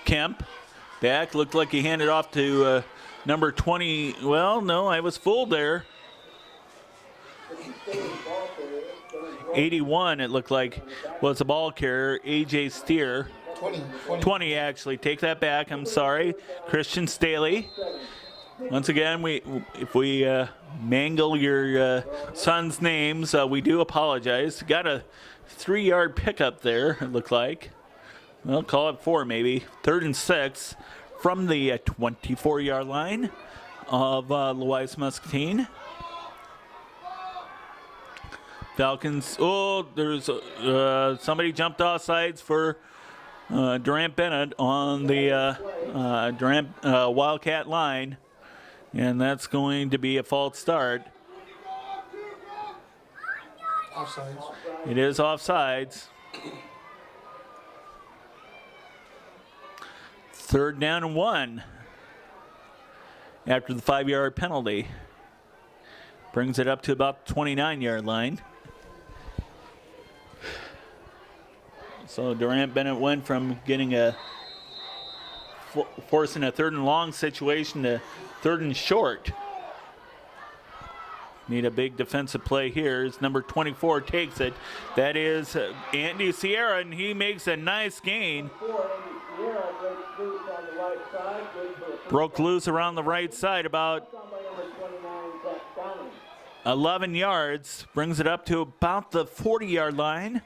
Kemp back, looked like he handed off to number 20. Well, no, I was fooled there. 81, it looked like, was a ball carrier, A.J. Steer. 20 actually. Take that back. I'm sorry. Christian Staley. Once again, if we mangle your son's names, we do apologize. Got a 3-yard pickup there, it looked like. Well, call it 4 maybe. 3rd and 6 from the 24-yard line of Louisa-Muscatine. Falcons. Oh, there's somebody jumped off sides for Durant-Bennet on the Wildcat line, and that's going to be a false start. Offsides. It is offsides. 3rd down and 1 after the 5-yard penalty. Brings it up to about the 29-yard line. So Durant-Bennet went from getting forcing a 3rd and long situation to 3rd and short. Need a big defensive play here as number 24 takes it. That is Andy Sierra, and he makes a nice gain. Broke loose around the right side about 11 yards. Brings it up to about the 40-yard line.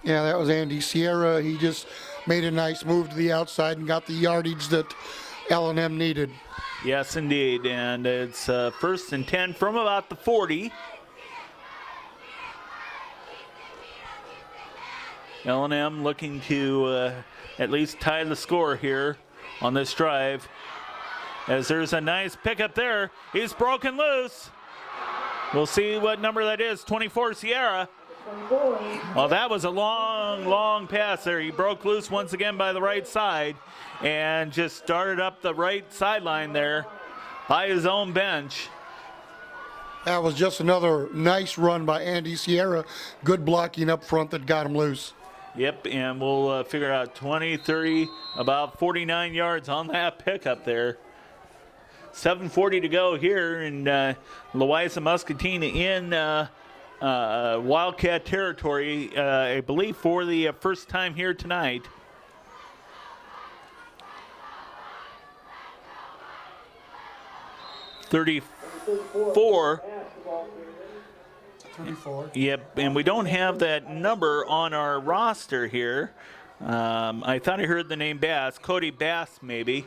Yeah, that was Andy Sierra. He just made a nice move to the outside and got the yardage that L&M needed. Yes, indeed. And it's 1st and 10 from about the 40. L&M looking to at least tie the score here on this drive. As there's a nice pickup there. He's broken loose. We'll see what number that is. 24 Sierra. Well, that was a long pass there. He broke loose once again by the right side and just started up the right sideline there by his own bench. That was just another nice run by Andy Sierra. Good blocking up front that got him loose. Yep, and we'll figure out 20, 30, about 49 yards on that pickup there. 7:40 to go here in Louisa-Muscatine in Wildcat territory, I believe for the first time here tonight. $34. Yep, and we don't have that number on our roster here. I thought I heard the name Bass, Cody Bass maybe.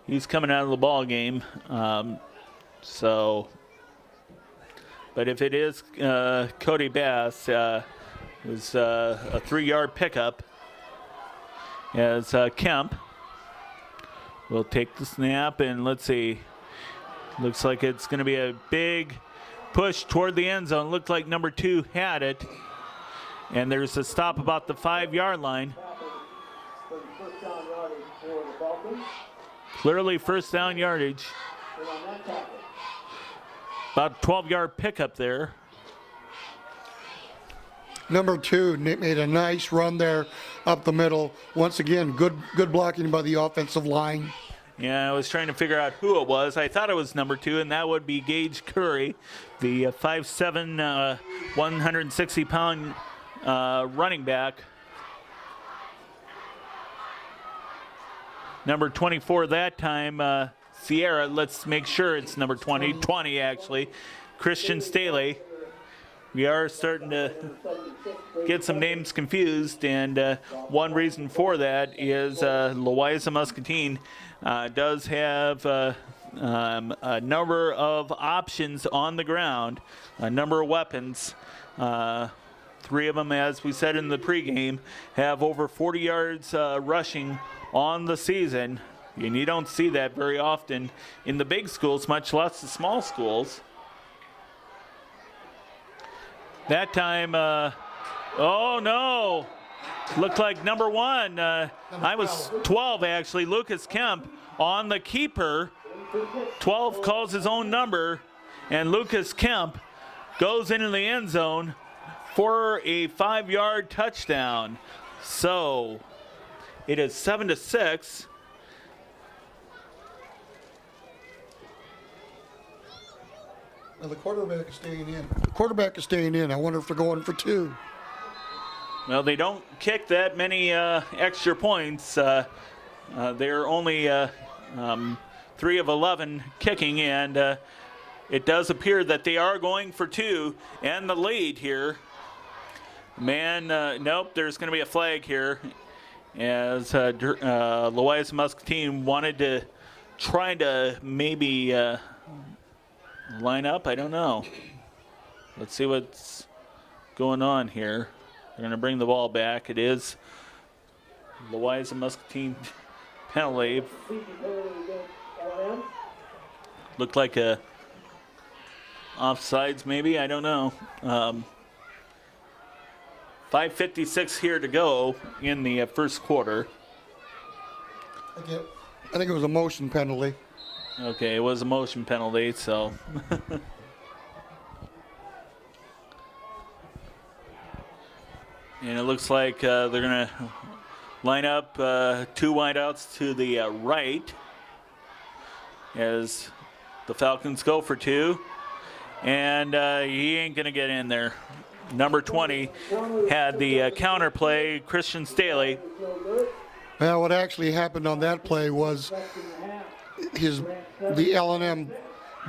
He's coming out of the ball game, but if it is Cody Bass, it was a 3-yard pickup as Kemp will take the snap, and let's see. Looks like it's going to be a big push toward the end zone. Looked like number 2 had it, and there's a stop about the 5-yard line. Clearly first down yardage. About 12-yard pickup there. Number 2 made a nice run there up the middle. Once again, good blocking by the offensive line. Yeah, I was trying to figure out who it was. I thought it was number 2, and that would be Gage Curry, the 5'7", 160-pound running back. Number 24 that time, Sierra. Let's make sure it's number 20. 20, actually. Christian Staley. We are starting to get some names confused, and one reason for that is Louisa-Muscatine does have a number of options on the ground, a number of weapons. 3 of them, as we said in the pregame, have over 40 yards rushing on the season, and you don't see that very often in the big schools, much less the small schools. That time, oh no, looked like number 1. I was 12 actually, Lucas Kemp on the keeper. 12 calls his own number, and Lucas Kemp goes into the end zone for a 5-yard touchdown. So it is 7-6. Now the quarterback is staying in. The quarterback is staying in. I wonder if they're going for 2. Well, they don't kick that many extra points. They're only 3 of 11 kicking, and it does appear that they are going for 2 and the lead here. Nope, there's going to be a flag here as Louisa-Muscatine wanted to try to maybe line up. I don't know. Let's see what's going on here. They're going to bring the ball back. It is Louisa-Muscatine penalty. Looked like a offsides maybe. I don't know. 5:56 here to go in the first quarter. I think it was a motion penalty. Okay, it was a motion penalty, so. And it looks like they're going to line up 2 wideouts to the right as the Falcons go for 2. And he ain't going to get in there. Number 20 had the counter play, Christian Staley. Well, what actually happened on that play was the L&M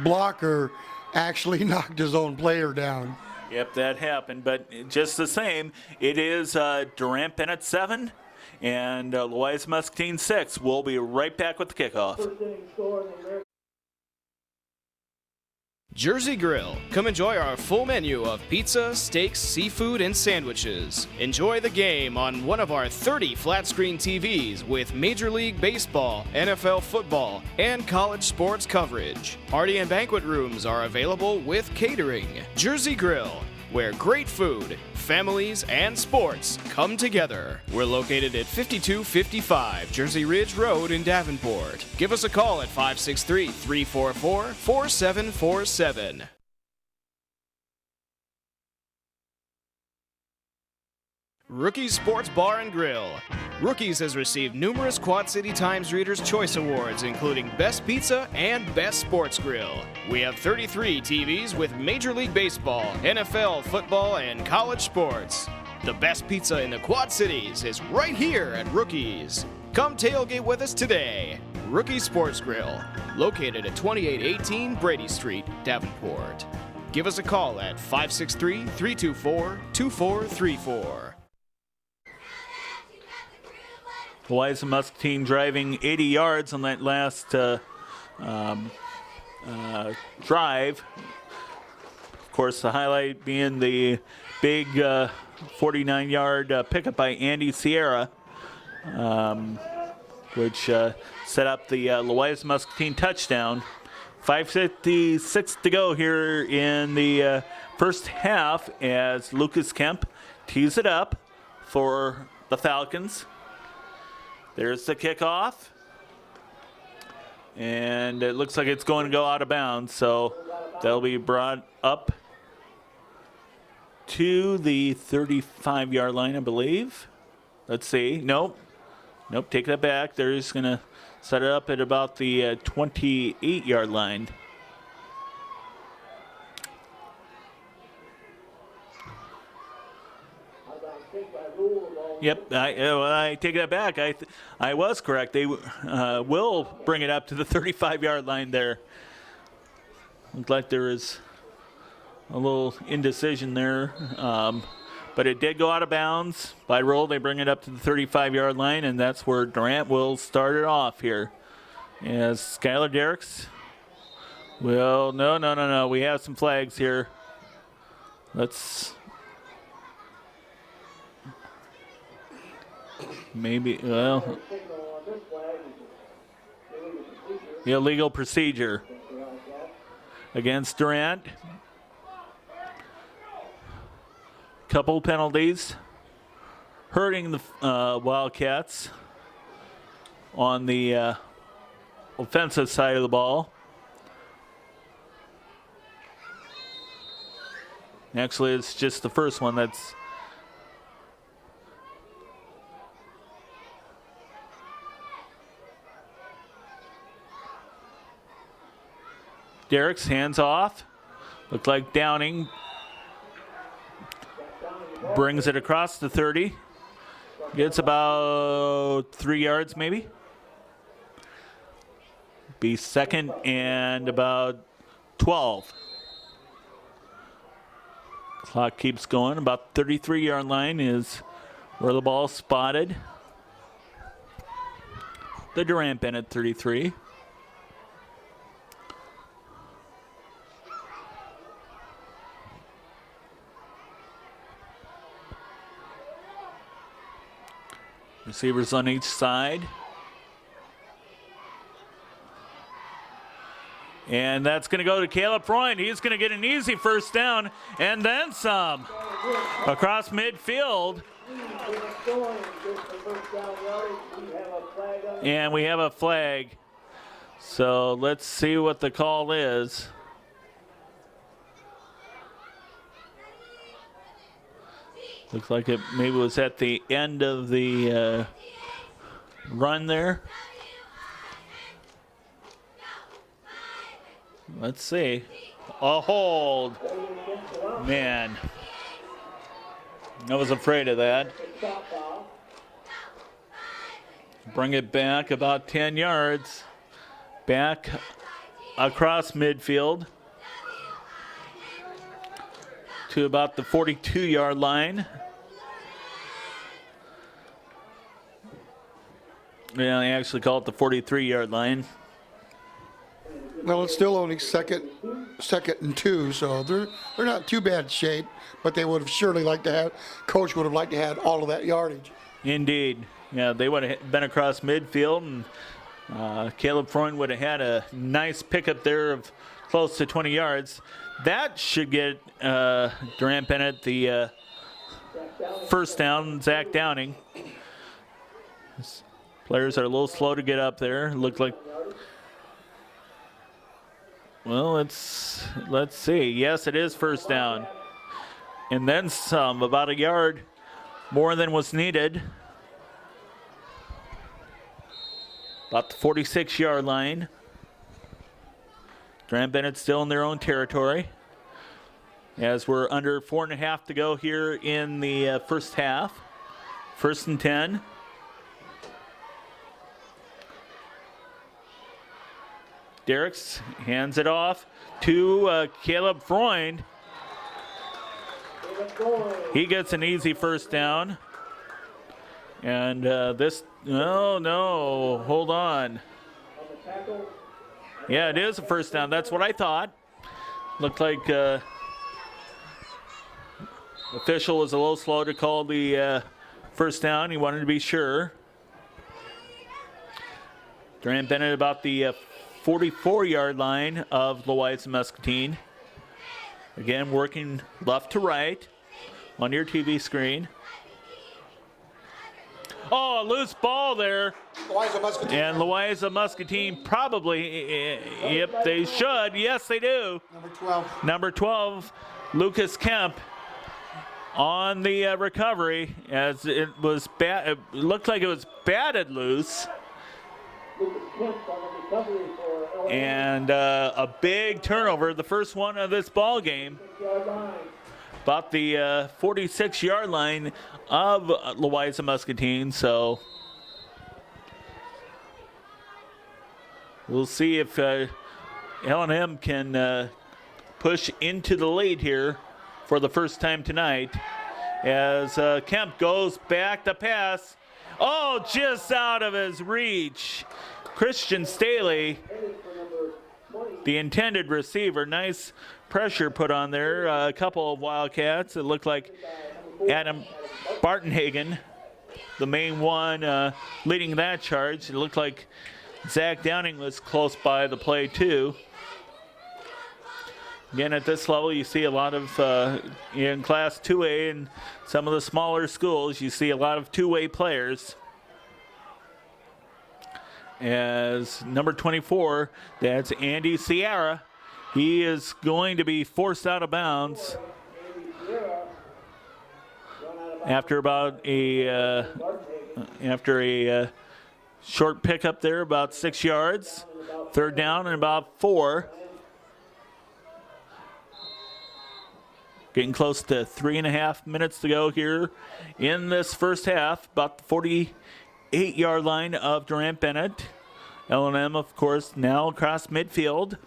blocker actually knocked his own player down. Yep, that happened. But just the same, it is Durant-Bennet 7 and Louisa-Muscatine 6. We'll be right back with the kickoff. Jersey Grill. Come enjoy our full menu of pizza, steaks, seafood, and sandwiches. Enjoy the game on one of our 30 flat-screen TVs with Major League Baseball, NFL football, and college sports coverage. Party and banquet rooms are available with catering. Jersey Grill, where great food, families, and sports come together. We're located at 5255 Jersey Ridge Road in Davenport. Give us a call at 563-344-4747. Rookies Sports Bar and Grill. Rookies has received numerous Quad City Times Readers' Choice Awards, including Best Pizza and Best Sports Grill. We have 33 TVs with Major League Baseball, NFL, football, and college sports. The best pizza in the Quad Cities is right here at Rookies. Come tailgate with us today. Rookies Sports Grill, located at 2818 Brady Street, Davenport. Give us a call at 563-324-2434. Louisa-Muscatine driving 80 yards on that last drive. Of course, the highlight being the big 49-yard pickup by Andy Sierra, which set up the Louisa-Muscatine touchdown. 5:56 to go here in the first half as Lucas Kemp tees it up for the Falcons. There's the kickoff. And it looks like it's going to go out of bounds, so that'll be brought up to the 35-yard line, I believe. Let's see. Nope, take that back. They're just going to set it up at about the 28-yard line. Yep, I take that back. I was correct. They will bring it up to the 35-yard line there. Looked like there was a little indecision there, but it did go out of bounds. By rule, they bring it up to the 35-yard line, and that's where Durant will start it off here. As Skylar Derricks. Well, no. We have some flags here. Let's maybe, well, illegal procedure against Durant. Couple penalties hurting the Wildcats on the offensive side of the ball. Actually, it's just the first one that's Derricks hands off. Looked like Downing brings it across the 30. Gets about 3 yards maybe. Be second and about 12. Clock keeps going. About 33-yard line is where the ball's spotted. The Durant-Bennet 33. Receivers on each side. And that's going to go to Caleb Freund. He's going to get an easy first down and then some. Across midfield. And we have a flag. So let's see what the call is. Looks like it maybe was at the end of the run there. Let's see. A hold. Man. I was afraid of that. Bring it back about 10 yards. Back across midfield to about the 42-yard line. Yeah, they actually call it the 43-yard line. Well, it's still only second and 2, so they're not too bad shape, but they would have surely liked to have, coach would have liked to have all of that yardage. Indeed. Yeah, they would have been across midfield, and Caleb Freund would have had a nice pickup there of close to 20 yards. That should get Durant-Bennet the first down, Zach Downing. Players are a little slow to get up there. Looked like, well, let's see. Yes, it is first down. And then some, about a yard more than was needed. About the 46-yard line. Durant-Bennet still in their own territory. As we're under 4.5 to go here in the first half. 1st and 10. Derricks hands it off to Caleb Freund. He gets an easy first down. And this, no, hold on. Yeah, it is a first down. That's what I thought. Looked like official was a little slow to call the first down. He wanted to be sure. Durant-Bennet about the 44-yard line of Louisa-Muscatine. Again, working left to right on your TV screen. Oh, a loose ball there. Louisa-Muscatine. And Louisa-Muscatine probably, yep, they should. Yes, they do. Number 12. Number 12, Lucas Kemp on the recovery as it was it looked like it was batted loose. And a big turnover, the first one of this ball game. about the 46-yard line of Louisa-Muscatine. So we'll see if L&M can push into the lead here for the first time tonight. As Kemp goes back to pass. Oh, just out of his reach. Christian Staley, the intended receiver. Nice pressure put on there. A couple of Wildcats. It looked like Adam Bartenhagen, the main one leading that charge. It looked like Zach Downing was close by the play too. Again, at this level, you see a lot of, in Class 2A and some of the smaller schools, you see a lot of two-way players. As number 24, that's Andy Sierra. He is going to be forced out of bounds after about a short pickup there, about 6 yards. Third down and about 4. Getting close to 3.5 minutes to go here in this first half. About the 48-yard line of Durant-Bennet. L&M, of course, now across midfield.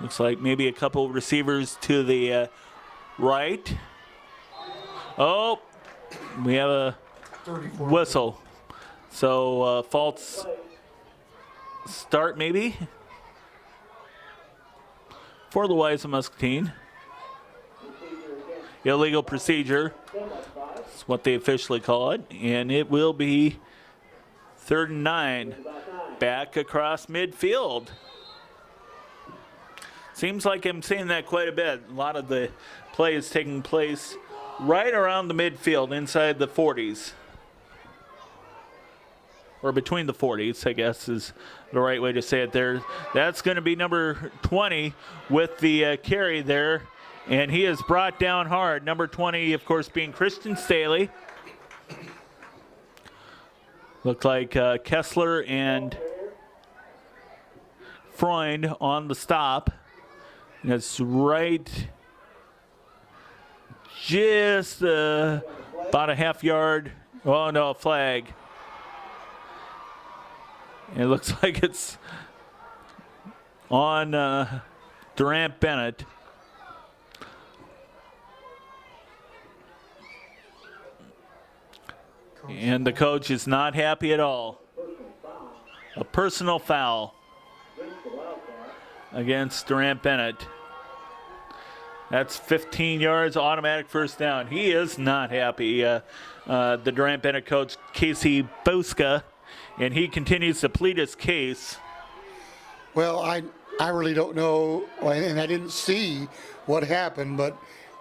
Looks like maybe a couple receivers to the right. Oh, we have a whistle. So false start maybe for Louisa-Muscatine. Illegal procedure. That's what they officially call it. And it will be 3rd and 9. Back across midfield. Seems like I'm seeing that quite a bit. A lot of the play is taking place right around the midfield, inside the 40s. Or between the 40s, I guess is the right way to say it there. That's going to be number 20 with the carry there. And he is brought down hard. Number 20, of course, being Christian Staley. Looked like Kessler and Freund on the stop. And it's right just about a half yard. Oh, no, a flag. It looks like it's on Durant-Bennet. And the coach is not happy at all. A personal foul against Durant-Bennet. That's 15 yards, automatic first down. He is not happy. The Durant-Bennet coach, Casey Boska, and he continues to plead his case. Well, I really don't know, and I didn't see what happened, but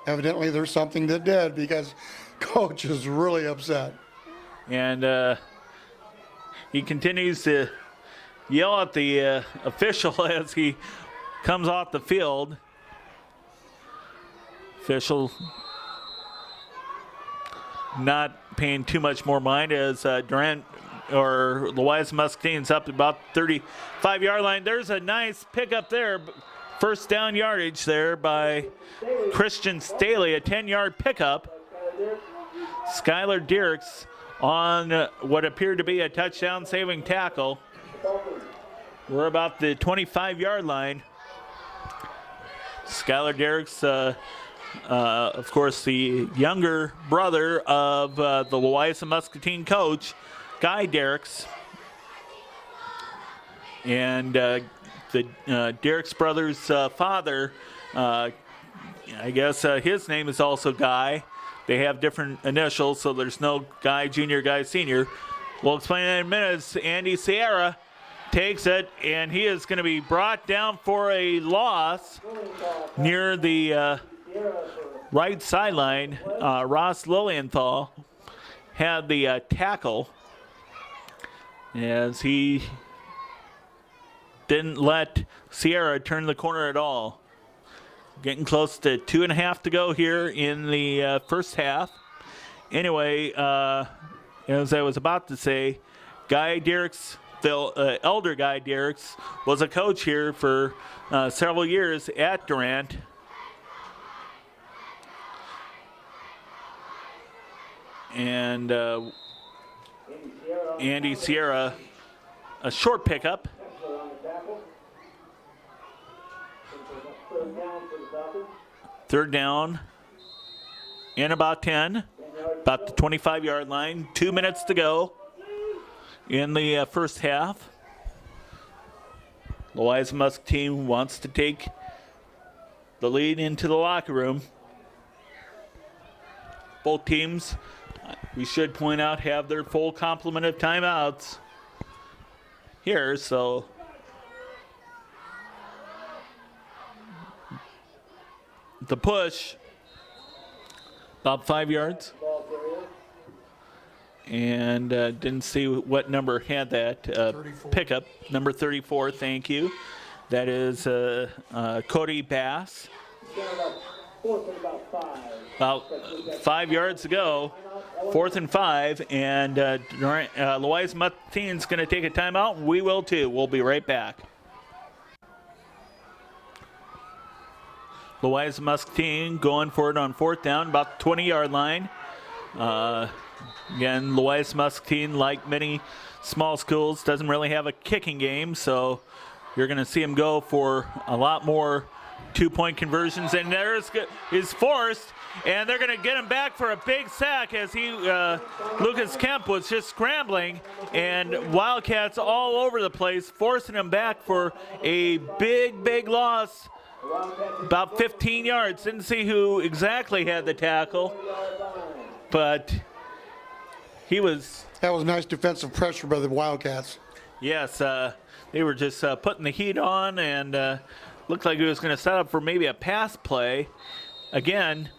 evidently there's something that did, because coach is really upset. And he continues to yell at the official as he comes off the field. Official not paying too much more mind as Louisa-Muscatine's up to about 35-yard line. There's a nice pickup there. First down yardage there by Christian Staley, a 10-yard pickup. Skylar Dierks on what appeared to be a touchdown-saving tackle. We're about the 25-yard line. Skylar Dierks, of course, the younger brother of the Louisa-Muscatine coach, Guy Dierks. And the Dierks brothers' father, I guess his name is also Guy. They have different initials, so there's no Guy Jr., Guy Sr. We'll explain that in a minute. Andy Sierra takes it, and he is going to be brought down for a loss near the right sideline. Ross Lilienthal had the tackle as he didn't let Sierra turn the corner at all. Getting close to 2.5 to go here in the first half. Anyway, as I was about to say, Guy Dierks the elder guy, Derricks, was a coach here for several years at Durant. And Andy Sierra, a short pickup. Third down and about 10, about the 25-yard line. 2 minutes to go in the first half. Louisa-Muscatine wants to take the lead into the locker room. Both teams, we should point out, have their full complement of timeouts here, so the push, about 5 yards. And didn't see what number had that pickup. Number 34, thank you. That is Cody Bass. About 5 yards to go. 4th and 5, and Louisa-Muscatine's going to take a timeout. We will too. We'll be right back. Louisa-Muscatine going for it on 4th down, about the 20-yard line. Again, Louisa-Muscatine, like many small schools, doesn't really have a kicking game, so you're going to see him go for a lot more two-point conversions. And there's is forced, and they're going to get him back for a big sack as Lucas Kemp was just scrambling, and Wildcats all over the place, forcing him back for a big loss. About 15 yards. Didn't see who exactly had the tackle, but he was. That was nice defensive pressure by the Wildcats. Yes, they were just putting the heat on, and looked like he was going to set up for maybe a pass play. Again,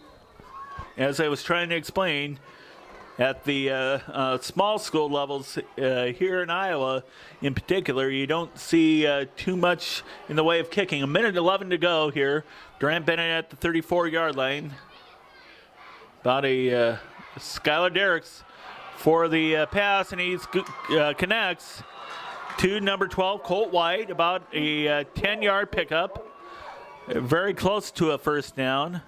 as I was trying to explain, at the small school levels here in Iowa in particular, you don't see too much in the way of kicking. 1:11 to go here. Durant-Bennet at the 34-yard line. About a Skylar Derricks for the pass, and he connects to number 12, Colt White, about a 10-yard pickup. Very close to a first down.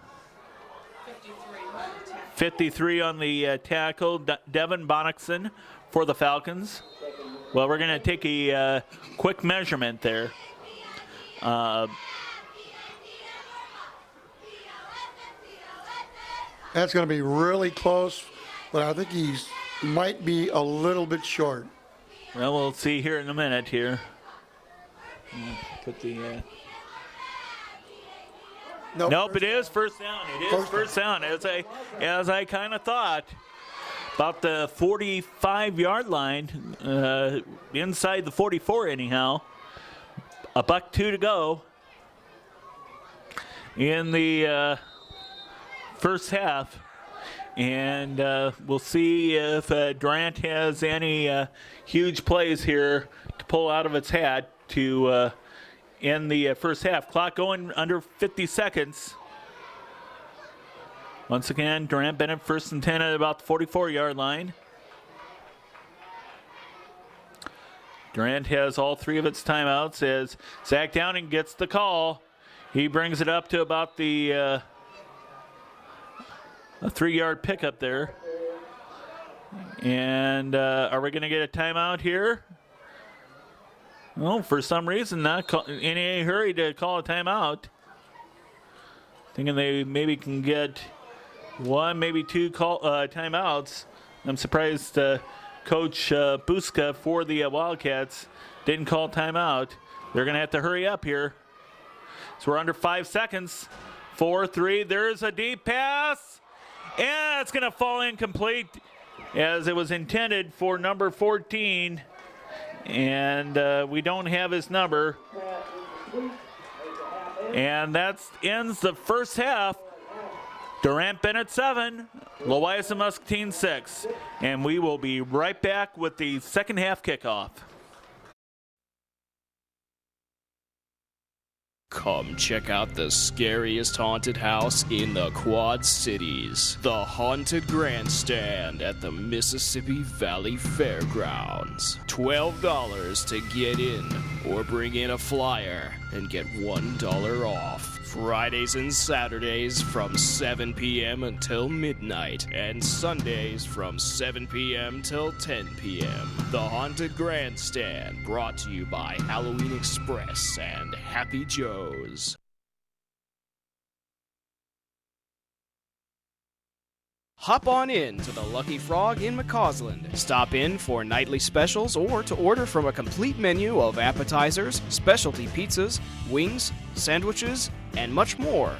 53 on the tackle, Devin Bonnickson for the Falcons. Well, we're going to take a quick measurement there. That's going to be really close, but I think he might be a little bit short. Well, we'll see here in a minute here. Put the... Nope, it is first down. It is first down, as I kind of thought. About the 45-yard line, inside the 44 anyhow. $1.02 to go in the first half. And we'll see if Durant has any huge plays here to pull out of its hat to in the first half. Clock going under 50 seconds. Once again, Durant-Bennet first and 10 at about the 44-yard line. Durant has all three of its timeouts as Zach Downing gets the call. He brings it up to about the a 3-yard pickup there. And are we going to get a timeout here? Well, for some reason, not in any hurry to call a timeout. Thinking they maybe can get one, maybe two timeouts. I'm surprised Coach Buska for the Wildcats didn't call timeout. They're going to have to hurry up here. So we're under 5 seconds. 4-3. There's a deep pass. And it's going to fall incomplete as it was intended for number 14. And we don't have his number. And that ends the first half. Durant-Bennet 7, Louisa-Muscatine 6. And we will be right back with the second half kickoff. Come check out the scariest haunted house in the Quad Cities, the Haunted Grandstand at the Mississippi Valley Fairgrounds. $12 to get in, or bring in a flyer and get $1 off. Fridays and Saturdays from 7 p.m. until midnight, and Sundays from 7 p.m. till 10 p.m. The Haunted Grandstand, brought to you by Halloween Express and Happy Joe's. Hop on in to the Lucky Frog in McCausland. Stop in for nightly specials or to order from a complete menu of appetizers, specialty pizzas, wings, sandwiches, and much more.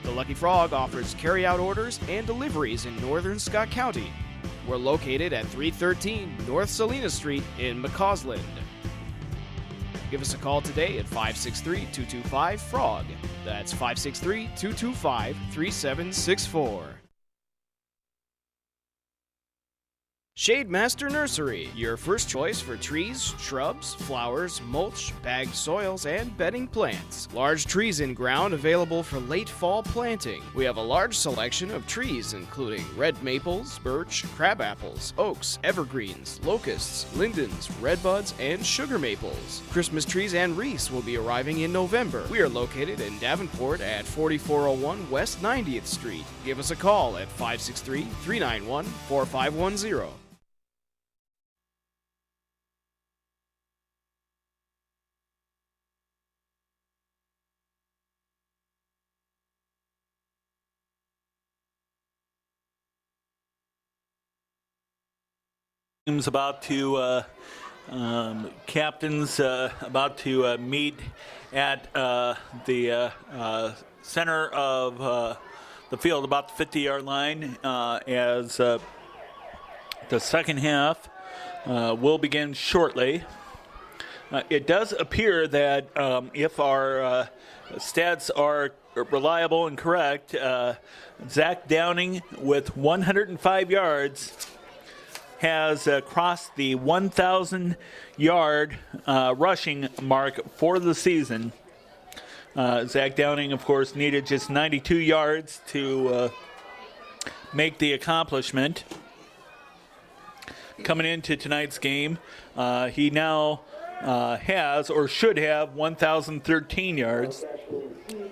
The Lucky Frog offers carry-out orders and deliveries in northern Scott County. We're located at 313 North Salina Street in McCausland. Give us a call today at 563-225-FROG. That's 563-225-3764. Shade Master Nursery, your first choice for trees, shrubs, flowers, mulch, bagged soils, and bedding plants. Large trees in ground available for late fall planting. We have a large selection of trees including red maples, birch, crabapples, oaks, evergreens, locusts, lindens, redbuds, and sugar maples. Christmas trees and wreaths will be arriving in November. We are located in Davenport at 4401 West 90th Street. Give us a call at 563-391-4510. Teams about to captains about to meet at the center of the field, about the 50-yard line, as the second half will begin shortly. It does appear that if our stats are reliable and correct, Zach Downing with 105 yards has crossed the 1,000-yard rushing mark for the season. Zach Downing, of course, needed just 92 yards to make the accomplishment. Coming into tonight's game, he now has, or should have, 1,013 yards.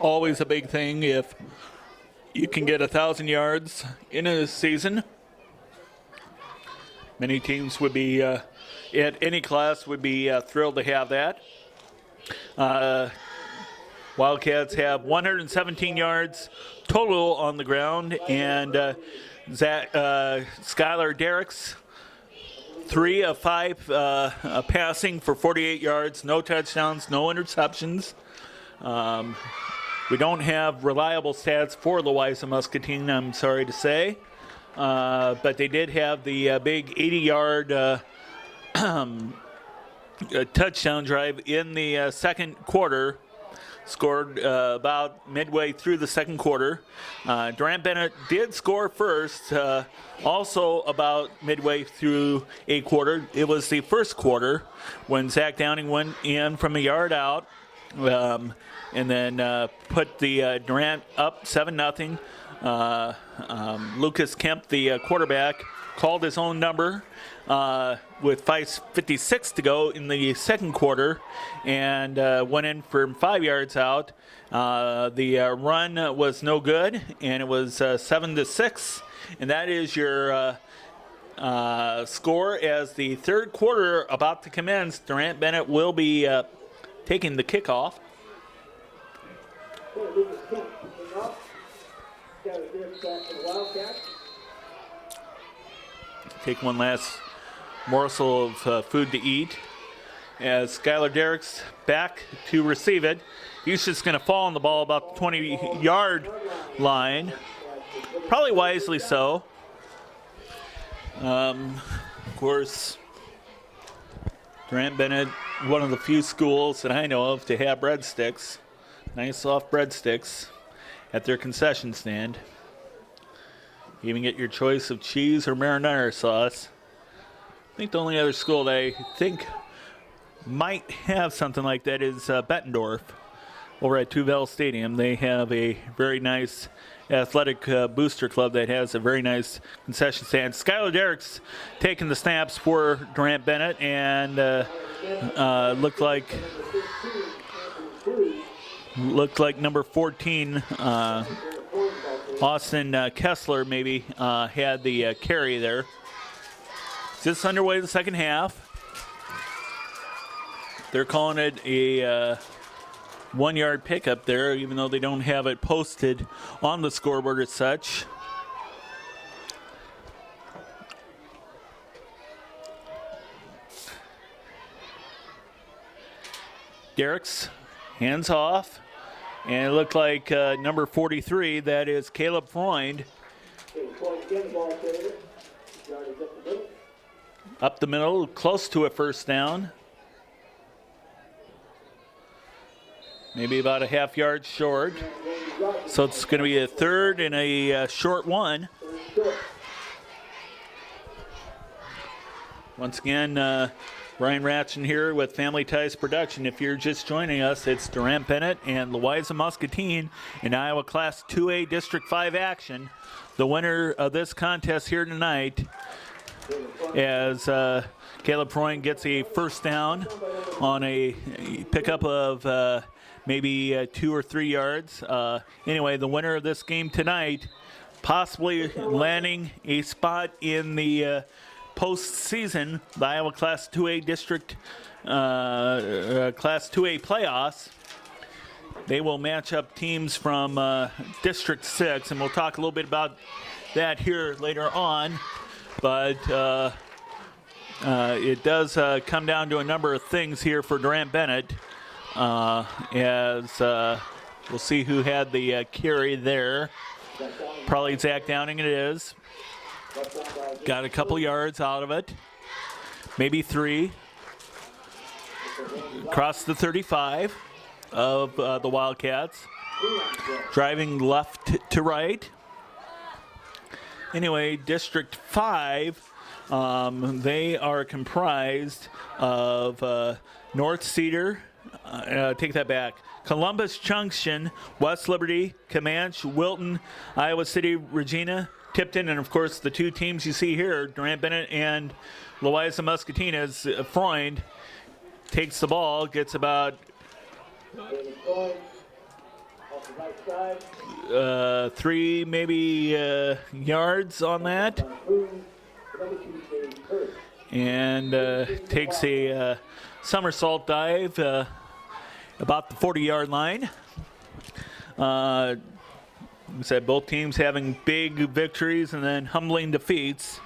Always a big thing if you can get 1,000 yards in a season. Many teams would be, at any class, would be thrilled to have that. Wildcats have 117 yards total on the ground, and Skylar Derricks, 3 of 5 passing for 48 yards, no touchdowns, no interceptions. We don't have reliable stats for Louisa-Muscatine, I'm sorry to say. But they did have the big 80-yard touchdown drive in the second quarter, scored about midway through the second quarter. Durant-Bennet did score first, also about midway through a quarter. It was the first quarter when Zach Downing went in from a yard out, and then put the Durant up 7-0. Lucas Kemp, the quarterback, called his own number with 5:56 to go in the second quarter, and went in for 5 yards out. The run was no good, and it was 7-6, and that is your score as the third quarter about to commence. Durant-Bennet will be taking the kickoff. Take one last morsel of food to eat as Skylar Derricks back to receive it. He's just going to fall on the ball about the 20-yard line, probably wisely so. Of course, Durant-Bennet, one of the few schools that I know of to have breadsticks, nice soft breadsticks at their concession stand. You even get your choice of cheese or marinara sauce. I think the only other school that I think might have something like that is Bettendorf. over at Tuvell Stadium. They have a very nice athletic booster club that has a very nice concession stand. Skylar Derricks taking the snaps for Durant-Bennet, and looked like number 14, Austin Kessler, maybe had the carry there. Just underway the second half. They're calling it a 1-yard pickup there, even though they don't have it posted on the scoreboard as such. Derricks, hands off, and it looked like number 43, that is Caleb Freund. Up the middle, close to a first down. Maybe about a half yard short. So it's going to be a third and a short one. Once again, Ryan Ratchen here with Family Ties Production. If you're just joining us, it's Durant-Bennet and Louisa-Muscatine in Iowa Class 2A District 5 action. The winner of this contest here tonight, as Caleb Freund gets a first down on a pickup of maybe 2 or 3 yards. Anyway, the winner of this game tonight, possibly landing a spot in the postseason, the Iowa Class 2A District Class 2A playoffs. They will match up teams from District 6, and we'll talk a little bit about that here later on. But it does come down to a number of things here for Durant-Bennet. As we'll see who had the carry there. Probably Zach Downing it is. Got a couple yards out of it. Maybe 3. Across the 35 of the Wildcats. Driving left to right. Anyway, District 5, they are comprised of North Cedar, take that back, Columbus Junction, West Liberty, Comanche, Wilton, Iowa City, Regina, Tipton, and of course the two teams you see here, Durant-Bennet and Louisa-Muscatine, as Freund takes the ball, gets about 3 maybe yards on that, and takes a somersault dive about the 40-yard line. We said both teams having big victories and then humbling defeats.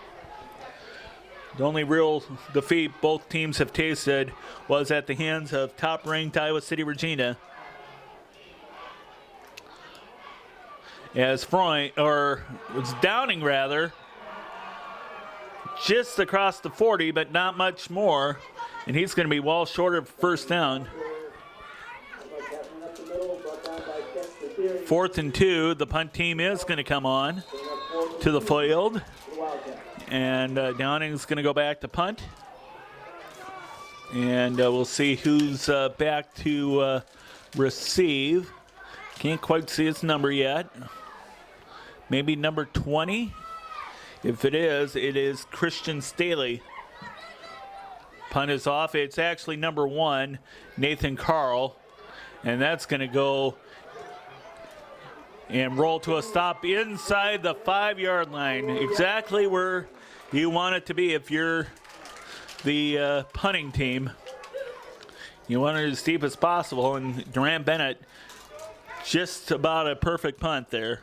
The only real defeat both teams have tasted was at the hands of top-ranked Iowa City, Regina. As Freund, or it's Downing rather, just across the 40, but not much more. And he's going to be well short of first down. 4th and 2, the punt team is going to come on to the field. And Downing's going to go back to punt. And we'll see who's back to receive. Can't quite see his number yet. Maybe number 20. If it is Christian Staley. Punt is off. It's actually number 1, Nathan Carl. And that's going to go and roll to a stop inside the 5-yard line. Exactly where you want it to be if you're the punting team. You want it as deep as possible. And Durant-Bennet, just about a perfect punt there.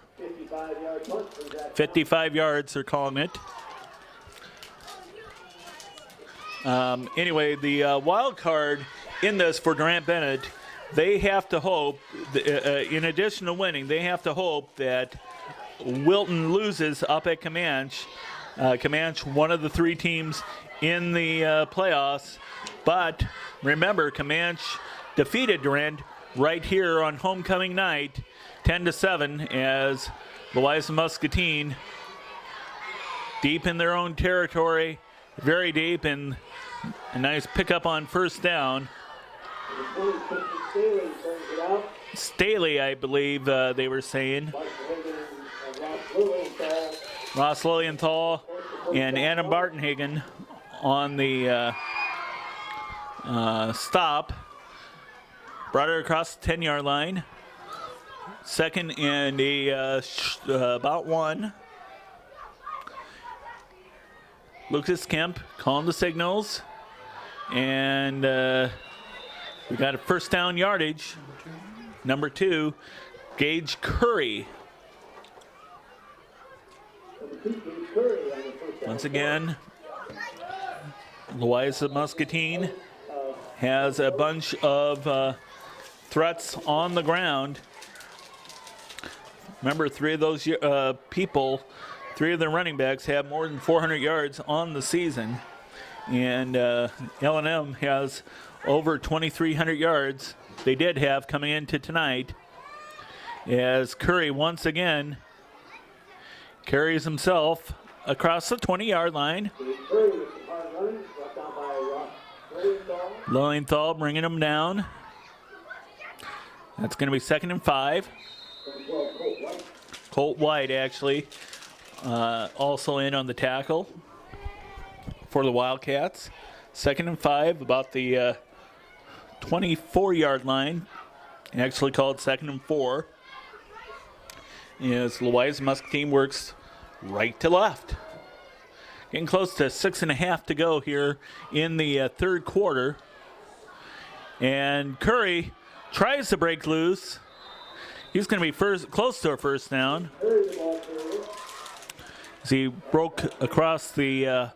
55 yards, they're calling it. Anyway, the wild card in this for Durant-Bennet, they have to hope, in addition to winning, they have to hope that Wilton loses up at Comanche. Comanche, one of the 3 teams in the playoffs. But remember, Comanche defeated Durant right here on homecoming night, 10-7, as Louisa-Muscatine, deep in their own territory, very deep, and a nice pickup on first down. Staley brings it out. Staley, I believe they were saying. Ross Lilienthal and Adam Bartenhagen on the stop. Brought her across the 10-yard line. Second and about one. Lucas Kemp calling the signals. And we got a first down yardage. Number 2, Gage Curry. Once again, Louisa-Muscatine has a bunch of threats on the ground. Remember, 3 of those people, 3 of the running backs have more than 400 yards on the season. And L&M has over 2,300 yards. They did have coming into tonight, as Curry once again carries himself across the 20-yard line. Lilienthal bringing him down. That's going to be 2nd and 5. Colt White actually also in on the tackle for the Wildcats. 2nd and 5, about the 24-yard line. Actually called 2nd and 4. As Louisa-Muscatine works right to left. Getting close to 6.5 to go here in the third quarter. And Curry tries to break loose. He's going to be close to a first down. As he broke across the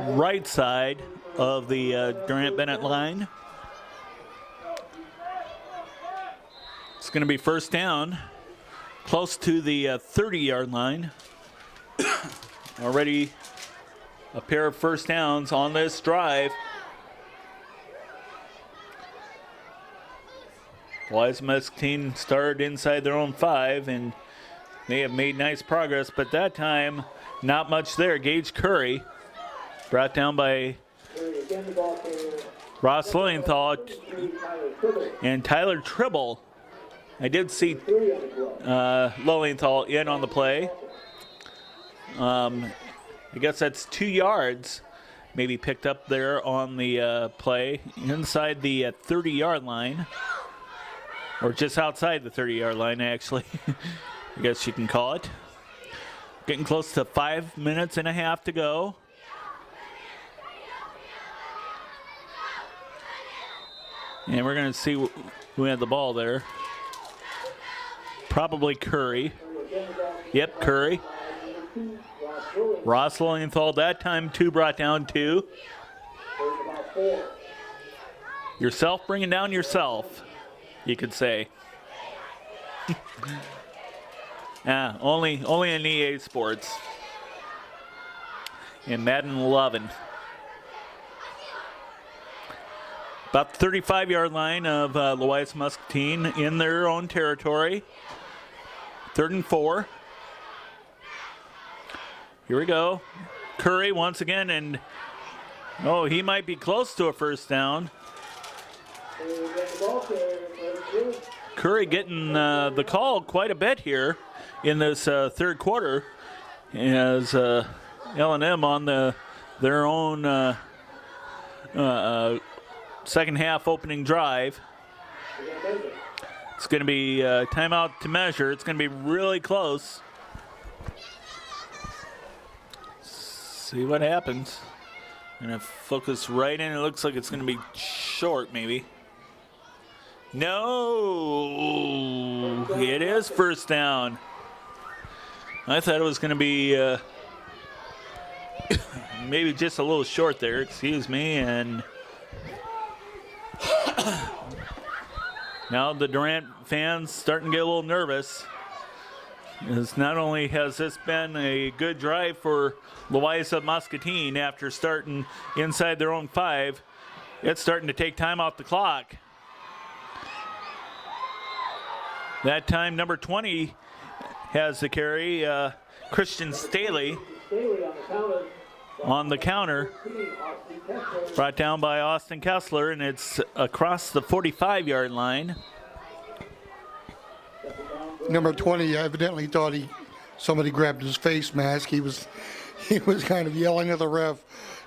right side of the Durant-Bennet line. It's going to be first down, close to the 30-yard line. Already a pair of first downs on this drive. Louisa-Muscatine started inside their own 5, and they have made nice progress, but that time, not much there. Gage Curry, brought down by Ross Lilienthal and Tyler Tribble. I did see Lilienthal in on the play. I guess that's 2 yards maybe picked up there on the play inside the 30-yard line, or just outside the 30-yard line, actually. I guess you can call it. Getting close to 5 minutes and a half to go. And we're going to see who had the ball there. Probably Curry. Yep, Curry. Ross Lilienthal, that time 2 brought down 2. Yourself bringing down yourself, you could say. Only in EA Sports. And Madden 11. About the 35-yard line of Louisa-Muscatine in their own territory. 3rd and 4. Here we go. Curry once again, and he might be close to a first down. Curry getting the call quite a bit here in this third quarter, as L&M on their own second half opening drive. It's going to be timeout to measure. It's going to be really close. See what happens. Going to focus right in. It looks like it's going to be short, maybe. No, it is first down. I thought it was going to be maybe just a little short there. Excuse me. And now the Durant fans starting to get a little nervous. As not only has this been a good drive for Louisa-Muscatine after starting inside their own 5, it's starting to take time off the clock. That time, number 20 has the carry, Christian Staley. on the counter. Brought down by Austin Kessler, and it's across the 45-yard line. Number 20 evidently thought somebody grabbed his face mask. He was kind of yelling at the ref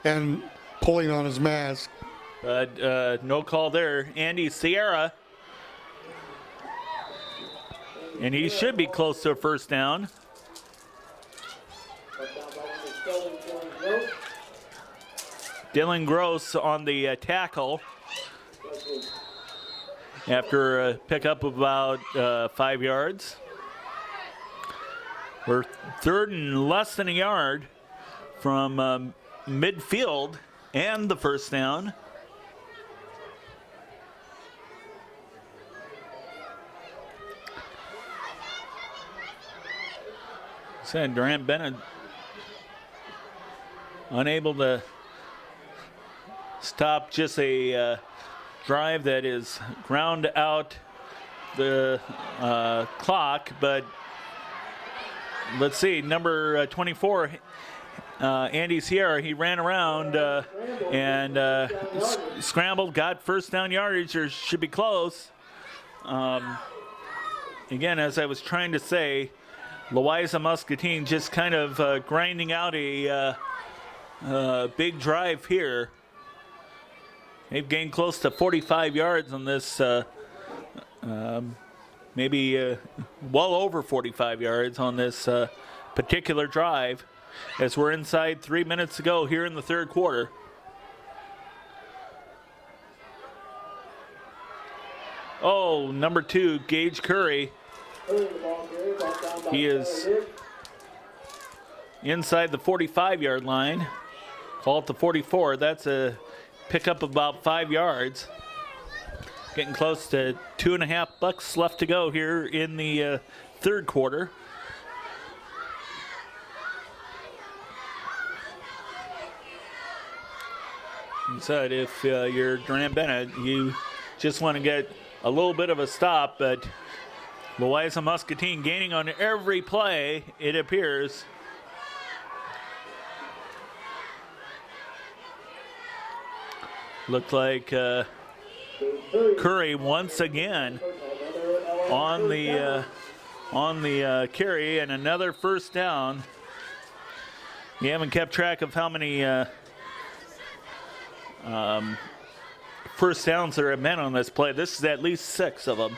and pulling on his mask. No call there. Andy Sierra. And he should be close to a first down. Dylan Gross on the tackle after a pickup of about 5 yards. We're third and less than a yard from midfield and the first down. Said Durant-Bennet unable to stop just a drive that is ground out the clock, but let's see, number 24, Andy Sierra, he ran around and scrambled, got first down yardage, or should be close. Again, as I was trying to say, Louisa-Muscatine just kind of grinding out a big drive here. They've gained close to 45 yards on this, maybe well over 45 yards on this particular drive, as we're inside 3 minutes to go here in the third quarter. Oh, number 2, Gage Curry. He is inside the 45-yard line. Call it the 44. That's a pickup of about 5 yards. Getting close to $2.50 left to go here in the third quarter. Said if you're Durant-Bennet, you just want to get a little bit of a stop, but Louisa-Muscatine gaining on every play, it appears. Looked like Curry once again on the carry, and another first down. You haven't kept track of how many first downs there have been on this play. This is at least 6 of them.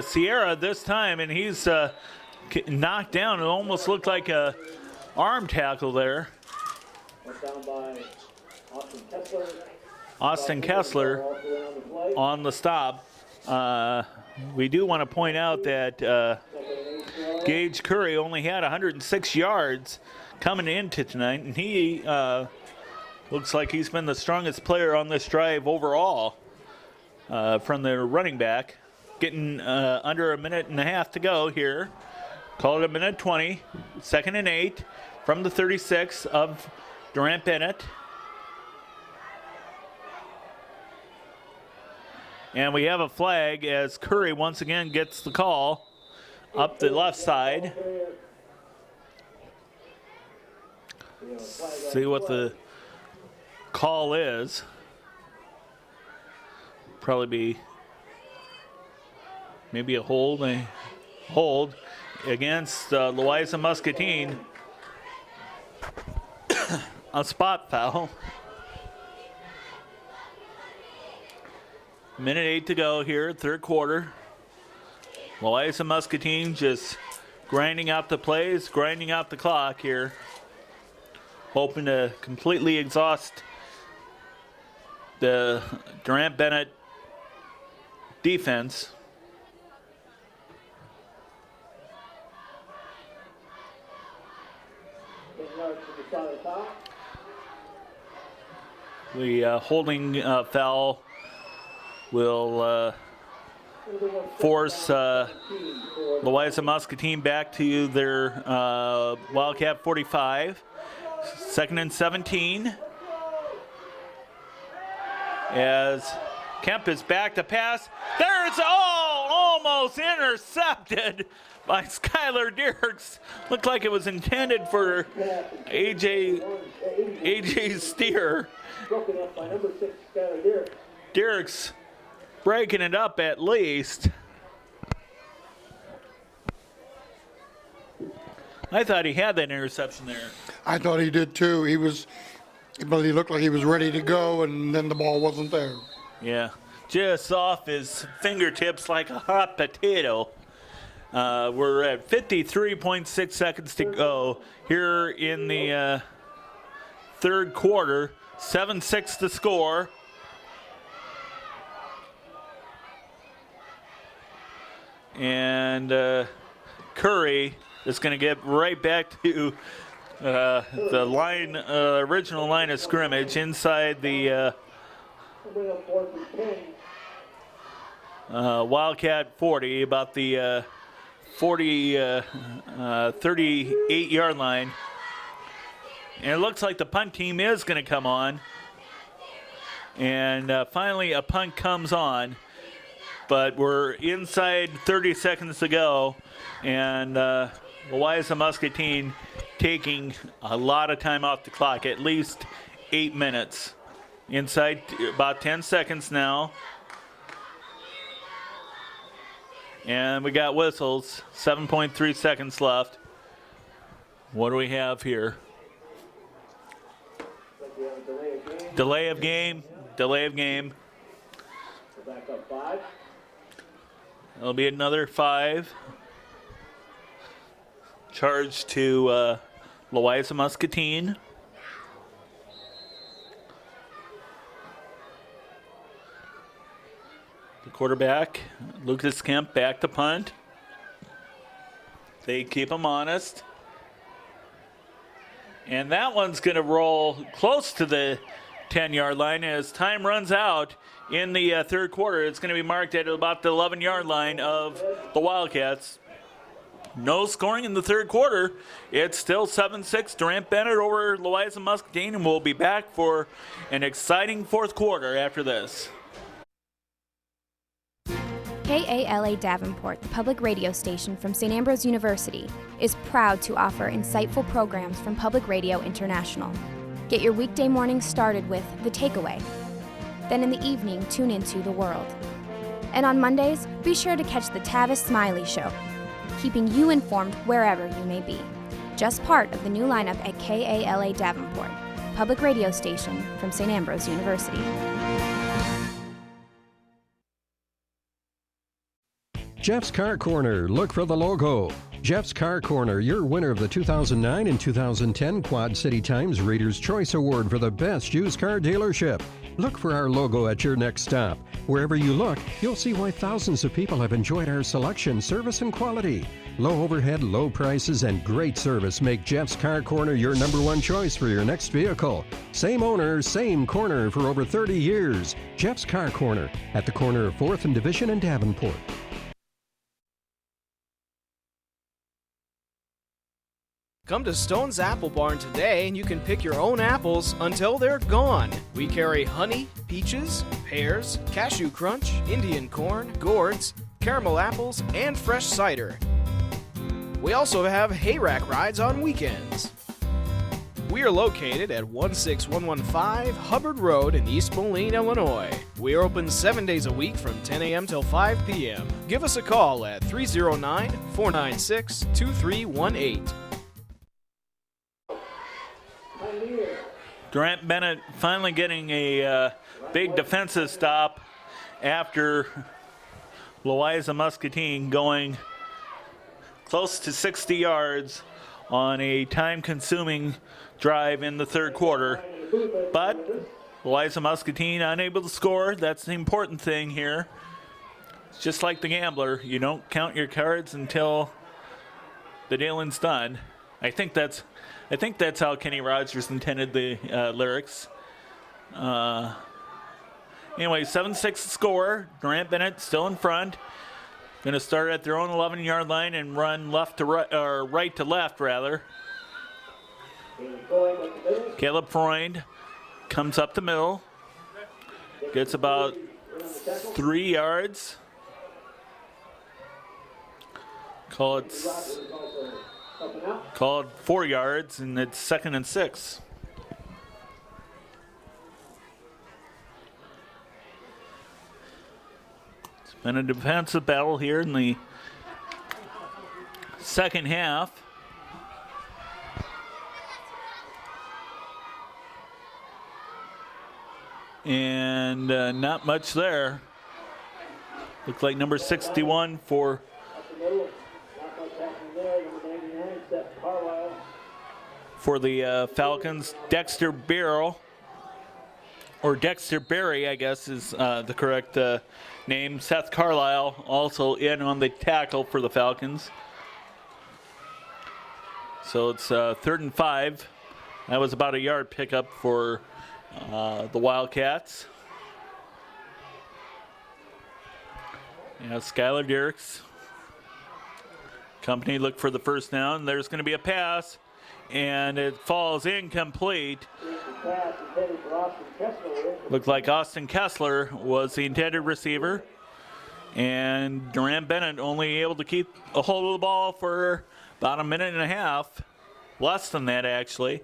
Sierra this time, and he's knocked down. It almost looked like a arm tackle there. Down by Austin Kessler on the stop. We do want to point out that Gage Curry only had 106 yards coming into tonight, and he looks like he's been the strongest player on this drive overall from the running back. Getting under a minute and a half to go here. Call it a minute 20. 2nd and 8 from the 36 of Durant-Bennet. And we have a flag as Curry once again gets the call up the left side. See what the call is. Probably be maybe a hold against Louisa-Muscatine. A spot foul. Minute 8 to go here, third quarter. Louisa-Muscatine just grinding out the plays, grinding out the clock here. Hoping to completely exhaust the Durant-Bennet defense. The holding foul will force Louisa-Muscatine back to their Wildcat 45. 2nd and 17. As Kemp is back to pass. There's, almost intercepted by Skylar Dirks. Looked like it was intended for AJ Steer. Broken up by number 6, Skylar Dirk. Dirks breaking it up at least. I thought he had that interception there. I thought he did too. But he looked like he was ready to go, and then the ball wasn't there. Yeah, just off his fingertips like a hot potato. We're at 53.6 seconds to go here in the third quarter. 7-6 to score. And Curry is going to get right back to the line, original line of scrimmage inside the Wildcat 40, about the 38-yard line. And it looks like the punt team is going to come on. And finally a punt comes on. But we're inside 30 seconds to go. And Louisa-Muscatine taking a lot of time off the clock, at least 8 minutes. Inside about 10 seconds now. And we got whistles, 7.3 seconds left. What do we have here? Delay of game. Back up 5. It'll be another 5. Charge to Louisa-Muscatine. The quarterback, Lucas Kemp, back to punt. They keep him honest. And that one's going to roll close to the 10-yard line as time runs out in the third quarter. It's going to be marked at about the 11-yard line of the Wildcats. No scoring in the third quarter. It's still 7-6. Durant-Bennet over Louisa-Muscatine, and we'll be back for an exciting fourth quarter after this. KALA Davenport, the public radio station from St. Ambrose University, is proud to offer insightful programs from Public Radio International. Get your weekday morning started with The Takeaway. Then in the evening, tune into The World. And on Mondays, be sure to catch the Tavis Smiley Show, keeping you informed wherever you may be. Just part of the new lineup at KALA Davenport, public radio station from St. Ambrose University. Jeff's Car Corner. Look for the logo. Jeff's Car Corner, your winner of the 2009 and 2010 Quad City Times Reader's Choice Award for the best used car dealership. Look for our logo at your next stop. Wherever you look, you'll see why thousands of people have enjoyed our selection, service, and quality. Low overhead, low prices, and great service make Jeff's Car Corner your number one choice for your next vehicle. Same owner, same corner for over 30 years. Jeff's Car Corner at the corner of 4th and Division in Davenport. Come to Stone's Apple Barn today and you can pick your own apples until they're gone. We carry honey, peaches, pears, cashew crunch, Indian corn, gourds, caramel apples, and fresh cider. We also have hayrack rides on weekends. We are located at 16115 Hubbard Road in East Moline, Illinois. We are open 7 days a week from 10 a.m. till 5 p.m. Give us a call at 309-496-2318. Durant-Bennet finally getting a big defensive stop after Louisa-Muscatine going close to 60 yards on a time-consuming drive in the third quarter. But Louisa-Muscatine unable to score. That's the important thing here. It's just like the gambler. You don't count your cards until the dealing's done. I think that's how Kenny Rogers intended the lyrics. Anyway, 7-6 score. Durant-Bennet still in front. Going to start at their own 11-yard line and run left to right, or right to left, rather. Caleb Freund comes up the middle. Gets about 3 yards. Call it 4 yards, and it's 2nd and 6. It's been a defensive battle here in the second half. And not much there. Looks like number 61 for the Falcons, Dexter Barrow, or Dexter Berry, I guess is the correct name. Seth Carlisle also in on the tackle for the Falcons. So it's 3rd and 5. That was about a yard pickup for the Wildcats. Yeah, Skylar Dirks. Company look for the first down. There's going to be a pass, and it falls incomplete. Looked like Austin Kessler was the intended receiver, and Durant-Bennet only able to keep a hold of the ball for about a minute and a half. Less than that, actually.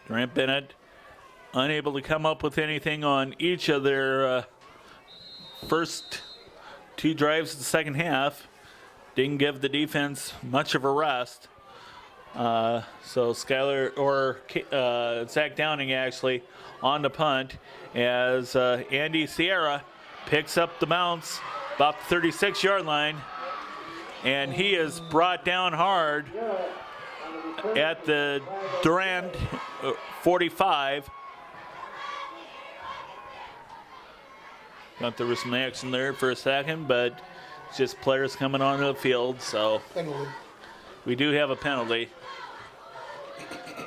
Durant-Bennet unable to come up with anything on each of their first 2 drives of the second half. Didn't give the defense much of a rest. So Skylar, or Zach Downing actually, on the punt as Andy Sierra picks up the bounce about the 36-yard line. And he is brought down hard at the Durant 45. Thought there was some action there for a second, but it's just players coming onto the field, so Penalty. we do have a penalty.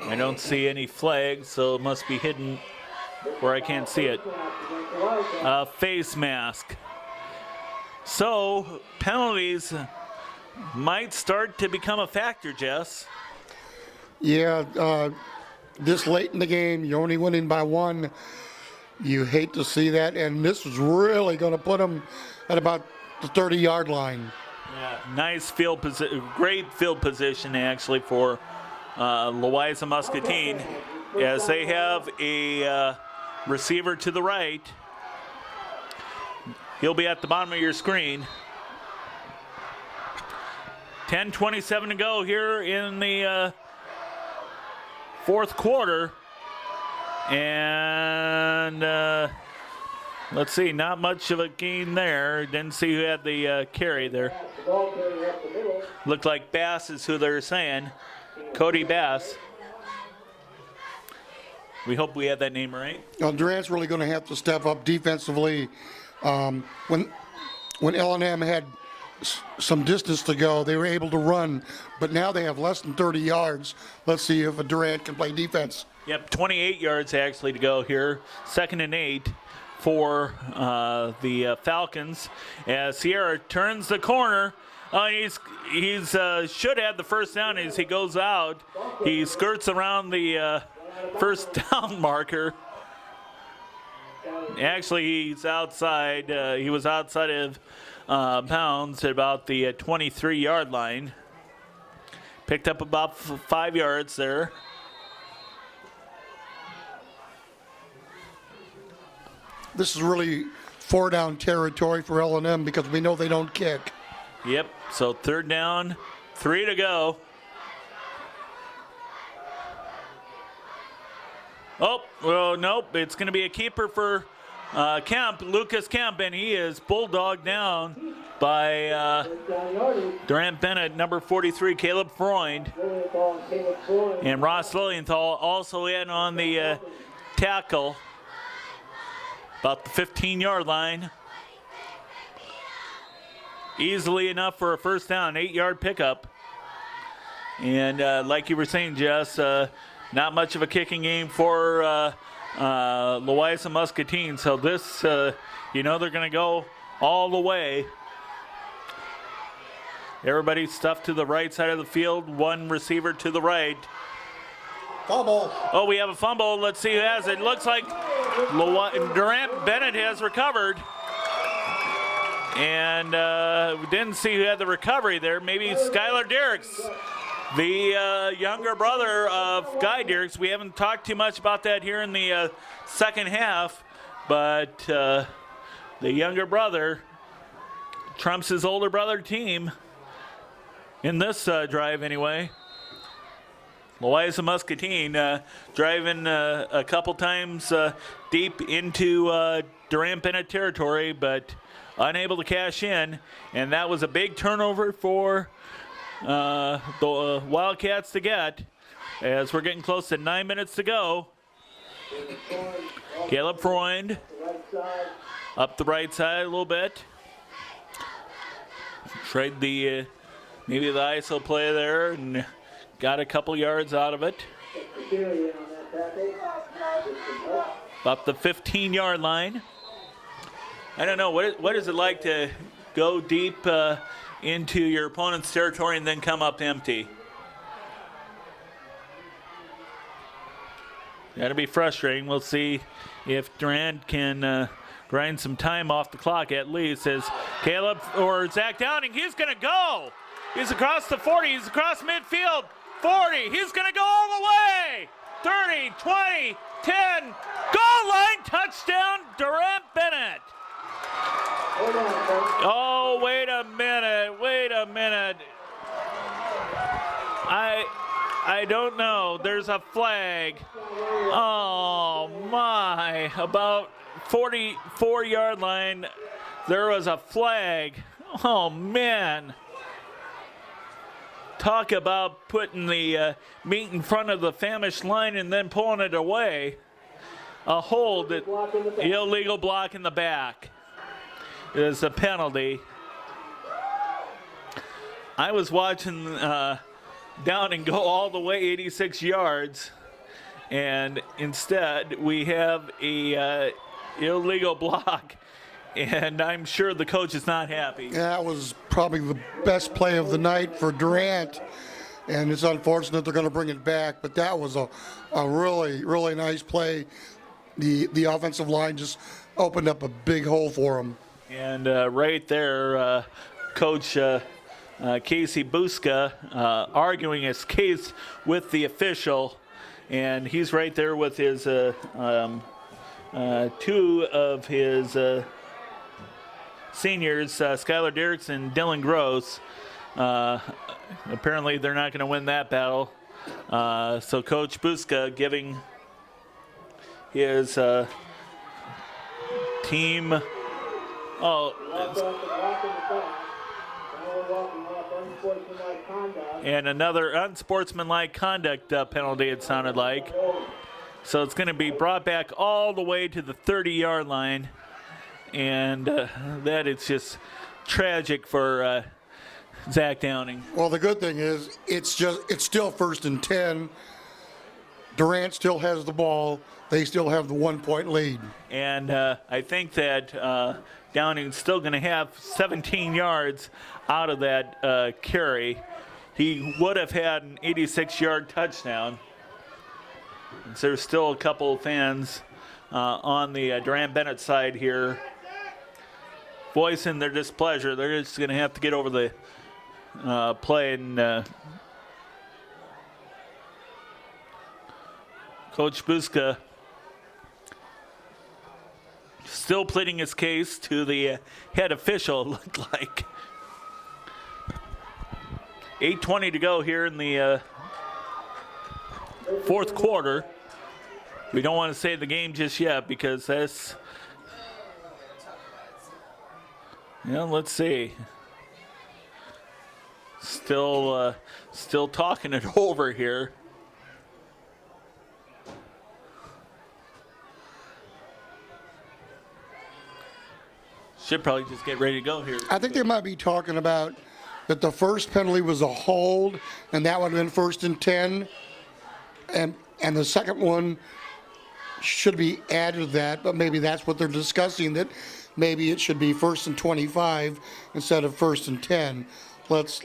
I don't see any flags, so it must be hidden where I can't see it. Face mask. So penalties might start to become a factor, Jess. Yeah, this late in the game, you're only winning by 1. You hate to see that, and this was really going to put them at about the 30-yard line. Yeah, nice field position, great field position actually for Louisa-Muscatine, as they have a receiver to the right. He'll be at the bottom of your screen. 10:27 to go here in the fourth quarter. And let's see, not much of a gain there. Didn't see who had the carry there. Looked like Bass is who they're saying. Cody Bass. We hope we had that name right. Now, Durant's really going to have to step up defensively. When L&M had some distance to go, they were able to run, but now they have less than 30 yards. Let's see if Durant can play defense. Yep, 28 yards actually to go here. 2nd and 8 for the Falcons. As Sierra turns the corner, he's should have the first down as he goes out. He skirts around the first down marker. Actually, he's outside. He was outside of bounds at about the 23-yard line. Picked up about 5 yards there. This is really 4-down territory for L&M because we know they don't kick. Yep, so 3rd down, 3 to go. Oh, well, nope, it's going to be a keeper for Kemp, Lucas Kemp, and he is bulldogged down by Durant-Bennet, number 43, Caleb Freund. And Ross Lilienthal also in on the tackle, about the 15-yard line. Easily enough for a first down, 8-yard pickup. And like you were saying, Jess, not much of a kicking game for Louisa-Muscatine. So this, they're going to go all the way. Everybody stuffed to the right side of the field. One receiver to the right. Fumble. Oh, we have a fumble. Let's see who has it. Looks like Durant-Bennet has recovered. And we didn't see who had the recovery there. Maybe Skylar Derricks, the younger brother of Guy Derricks. We haven't talked too much about that here in the second half, but the younger brother trumps his older brother team in this drive anyway. Louisa-Muscatine driving a couple times deep into Durant-Bennet territory, but unable to cash in. And that was a big turnover for the Wildcats to get, as we're getting close to 9 minutes to go. Caleb Freund up the right side a little bit. Tried the maybe the ISO play there and got a couple yards out of it. About the 15-yard line. I don't know, what is it like to go deep into your opponent's territory and then come up empty? That'll be frustrating. We'll see if Durant can grind some time off the clock at least, as Caleb or Zach Downing, he's going to go. He's across the 40, he's across midfield. 40, he's going to go all the way. 30, 20, 10, goal line, touchdown, Durant-Bennet. Oh, wait a minute. I don't know. There's a flag. Oh, my. About 44-yard line, there was a flag. Oh, man. Talk about putting the meat in front of the famished line and then pulling it away. A hold, illegal block in the back is a penalty. I was watching Downing go all the way 86 yards, and instead we have a illegal block, and I'm sure the coach is not happy. That was probably the best play of the night for Durant, and it's unfortunate they're going to bring it back, but that was a really, really nice play. The offensive line just opened up a big hole for him. And right there, Coach Casey Buska arguing his case with the official, and he's right there with his two of his seniors, Skylar Derricks and Dylan Gross. Apparently they're not going to win that battle. So Coach Buska giving his team, and another unsportsmanlike conduct penalty, it sounded like. So it's going to be brought back all the way to the 30-yard line. And that is just tragic for Zach Downing. Well, the good thing is it's still 1st and 10. Durant still has the ball. They still have the 1-point lead. And I think that Downing's still going to have 17 yards out of that carry. He would have had an 86-yard touchdown. And so there's still a couple of fans on the Durant-Bennet side here voicing their displeasure. They're just going to have to get over the play. And Coach Buska still pleading his case to the head official, it looked like. 8:20 to go here in the fourth quarter. We don't want to say the game just yet because that's, let's see. Still talking it over here. Should probably just get ready to go here. I think they might be talking about that the first penalty was a hold, and that would have been 1st and 10, and the second one should be added to that, but maybe that's what they're discussing, that maybe it should be 1st and 25 instead of 1st and 10. Let's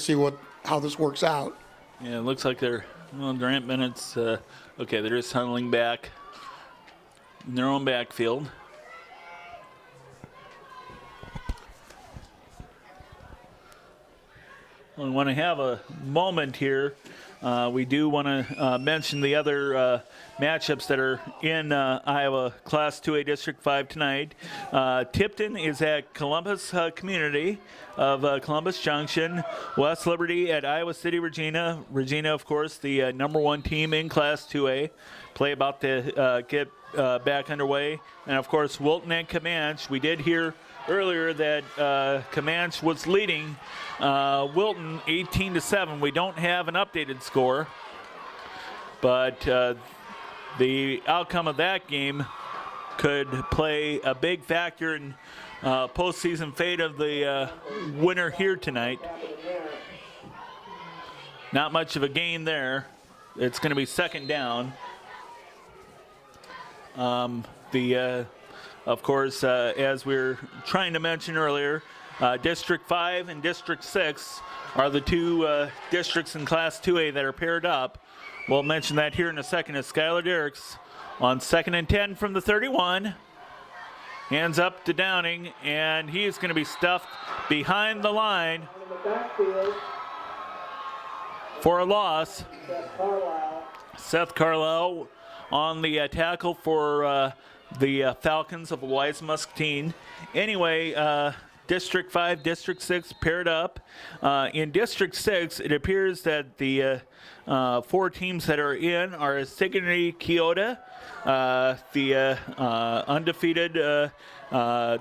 see how this works out. Yeah, it looks like Durant-Bennet's okay. They're just tunneling back in their own backfield. we want to have a moment here. We do want to mention the other matchups that are in Iowa Class 2A District 5 tonight. Tipton is at Columbus Community of Columbus Junction. West Liberty at Iowa City, Regina. Regina, of course, the number 1 team in Class 2A. Play about to get back underway. And, of course, Wilton and Comanche. We did hear earlier that Comanche was leading Wilton 18-7. We don't have an updated score, but the outcome of that game could play a big factor in postseason fate of the winner here tonight. Not much of a gain there. It's going to be second down. Of course, as we were trying to mention earlier, District 5 and District 6 are the two districts in Class 2A that are paired up. We'll mention that here in a second as Skylar Derricks on 2nd and 10 from the 31. Hands up to Downing, and he's going to be stuffed behind the line for a loss. Seth Carlisle on the tackle for the Falcons of Louisa-Muscatine. Anyway, District 5, District 6 paired up. In District 6, it appears that the 4 teams that are in are Sigourney Keota, the undefeated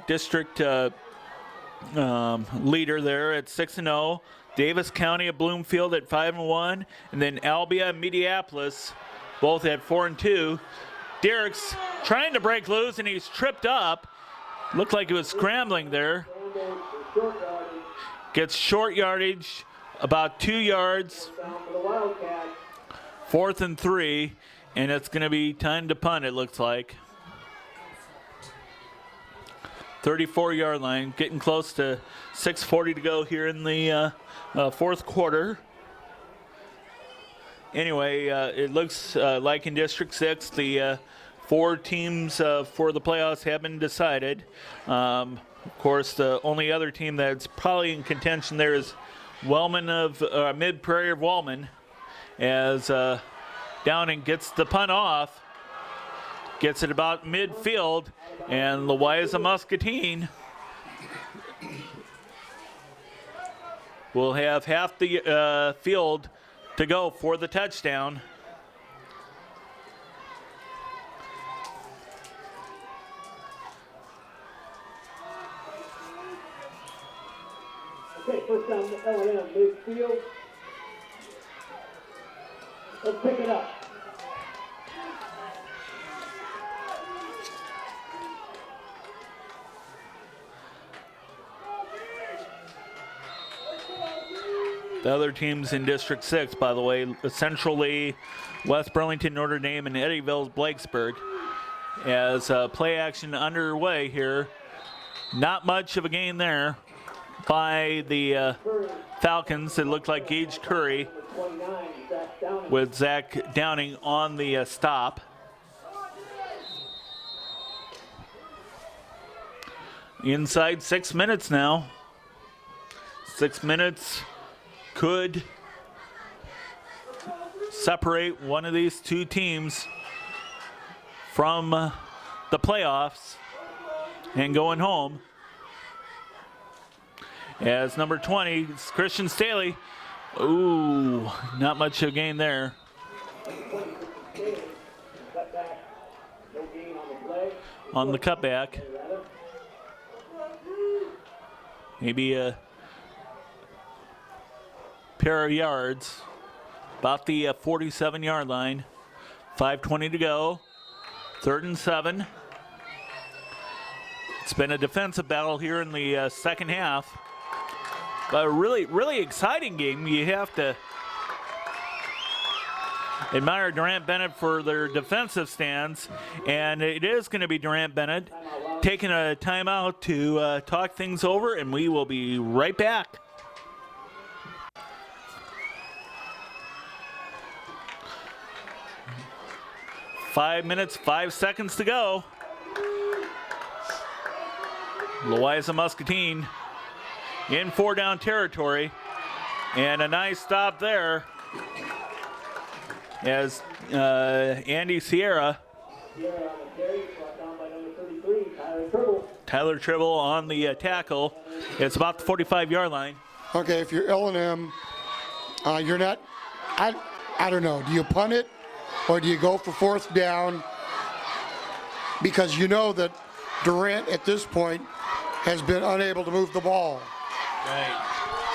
district leader there at 6-0. Davis County of Bloomfield at 5-1. And then Albia and Mediapolis both at 4-2. Derricks trying to break loose, and he's tripped up. Looked like he was scrambling there. Gets short yardage, about 2 yards. 4th and 3, and it's going to be time to punt, it looks like. 34-yard line, getting close to 6:40 to go here in the fourth quarter. Anyway, it looks like in District 6, the 4 teams for the playoffs have been decided. Of course, the only other team that's probably in contention there is Wellman of Mid-Prairie of Wellman, as Downing gets the punt off, gets it about midfield, and Louisa-Muscatine will have half the field to go for the touchdown. Okay, first down, L&M midfield. Let's pick it up. The other teams in District 6, by the way, Central Lee, West Burlington, Notre Dame, and Eddyville's Blakesburg. As play action underway here, not much of a gain there by the Falcons. It looked like Gage Curry with Zach Downing on the stop. Inside 6 minutes now. 6 minutes could separate one of these two teams from the playoffs and going home. As number 20, Christian Staley. Ooh, not much of a gain there. On the cutback. Maybe a pair of yards. About the 47-yard line. 5:20 to go. 3rd and 7. It's been a defensive battle here in the second half. A really, really exciting game. You have to admire Durant-Bennet for their defensive stance. And it is going to be Durant-Bennet taking a timeout to talk things over, and we will be right back. Five minutes, 5 seconds to go. Louisa-Muscatine in 4-down territory. And a nice stop there as Andy Sierra. Tyler Tribble on the tackle. It's about the 45-yard line. Okay, if you're L&M, you're not, I don't know, do you punt it or do you go for fourth down? Because you know that Durant at this point has been unable to move the ball. Right.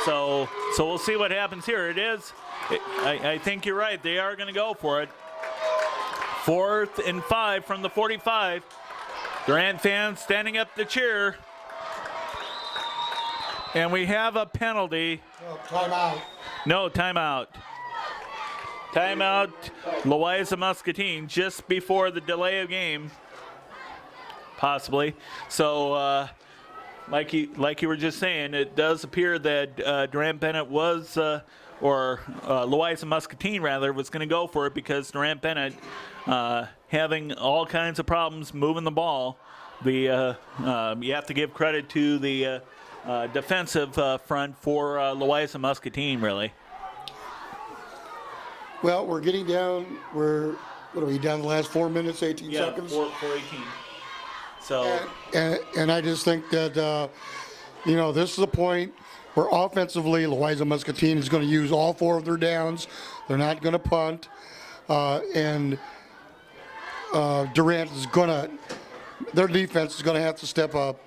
So we'll see what happens here. It is, I think you're right. They are going to go for it. 4th and 5 from the 45. Durant fans standing up to cheer. And we have a penalty. No, timeout. No, timeout. Timeout, Louisa-Muscatine, just before the delay of game, possibly. So, like you were just saying, it does appear that Durant-Bennet was, or Louisa-Muscatine rather, was going to go for it because Durant-Bennet having all kinds of problems moving the ball. You have to give credit to the defensive front for Louisa-Muscatine, really. Well, we're getting down. What are we down the last 4 minutes, 18 seconds? 4:18. So, and I just think that this is a point where offensively Louisa-Muscatine is going to use all 4 of their downs. They're not going to punt, and Durant is going to. Their defense is going to have to step up.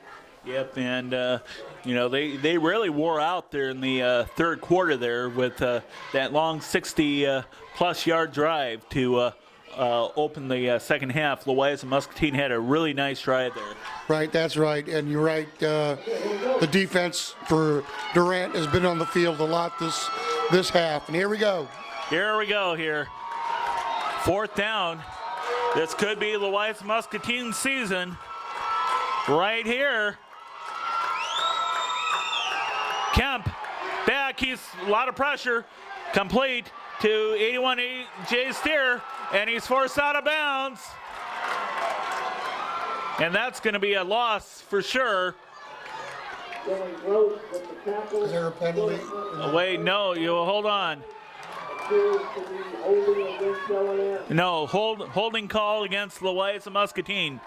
Yep, and they really wore out there in the third quarter there with that long 60-plus yard drive to open the second half. Louisa-Muscatine had a really nice drive there. Right, that's right, and you're right. The defense for Durant has been on the field a lot this half, and here we go. Here we go here. 4th down. This could be Louisa-Muscatine's season. Right here. Kemp back. He's a lot of pressure. Complete to 81 Jay Steer, and he's forced out of bounds. And that's going to be a loss for sure. Is there a penalty? Wait, no, you hold on. No, holding call against Louisa-Muscatine.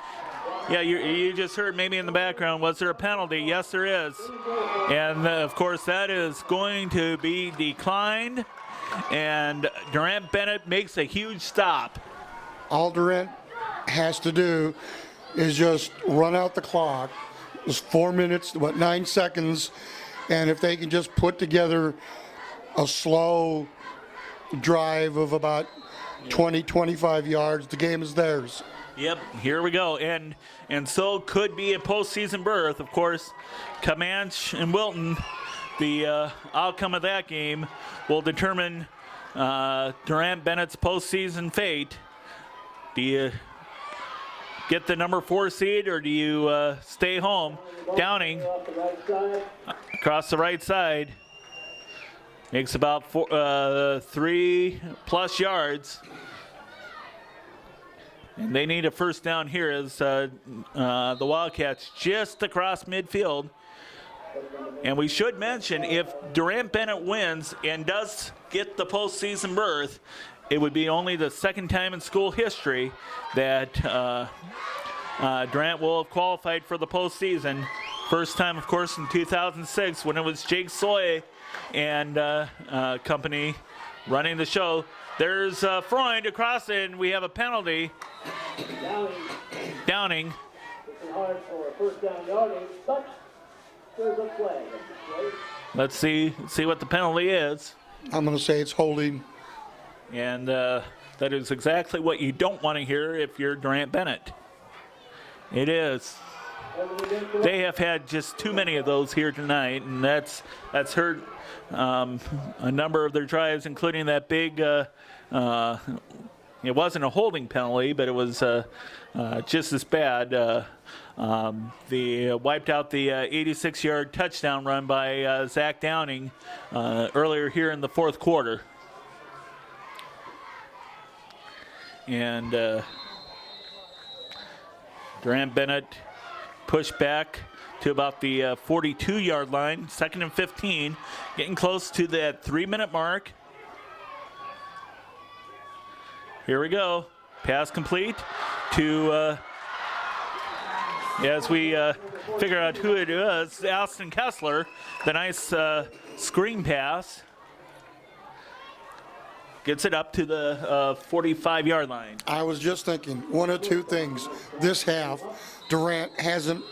Yeah, you just heard maybe in the background, was there a penalty? Yes, there is. And, of course, that is going to be declined. And Durant-Bennet makes a huge stop. All Durant has to do is just run out the clock. It's 4 minutes, 9 seconds. And if they can just put together a slow drive of about 20, 25 yards, the game is theirs. Yep, here we go. And so could be a postseason berth. Of course, Comanche and Wilton, the outcome of that game will determine Durant-Bennet's postseason fate. Do you get the number 4 seed or do you stay home? Downing across the right side. Makes about 3+ yards. And they need a first down here as the Wildcats just across midfield. And we should mention, if Durant-Bennet wins and does get the postseason berth, it would be only the second time in school history that Durant will have qualified for the postseason. First time, of course, in 2006 when it was Jake Soy and company running the show. There's Freund across it, and we have a penalty. Downing. Hard for a first down yardage, but there's a flag. Let's see what the penalty is. I'm going to say it's holding. And that is exactly what you don't want to hear if you're Durant-Bennet. It is. They have had just too many of those here tonight, and that's hurt a number of their drives, including that big. It wasn't a holding penalty, but it was just as bad. They wiped out the 86-yard touchdown run by Zach Downing earlier here in the fourth quarter. And Durant-Bennet pushed back to about the 42-yard line. 2nd and 15, getting close to that 3-minute mark. Here we go. Pass complete to, as we figure out who it is, Austin Kessler. The nice screen pass. Gets it up to the 45-yard line. I was just thinking, one of two things. This half, Durant hasn't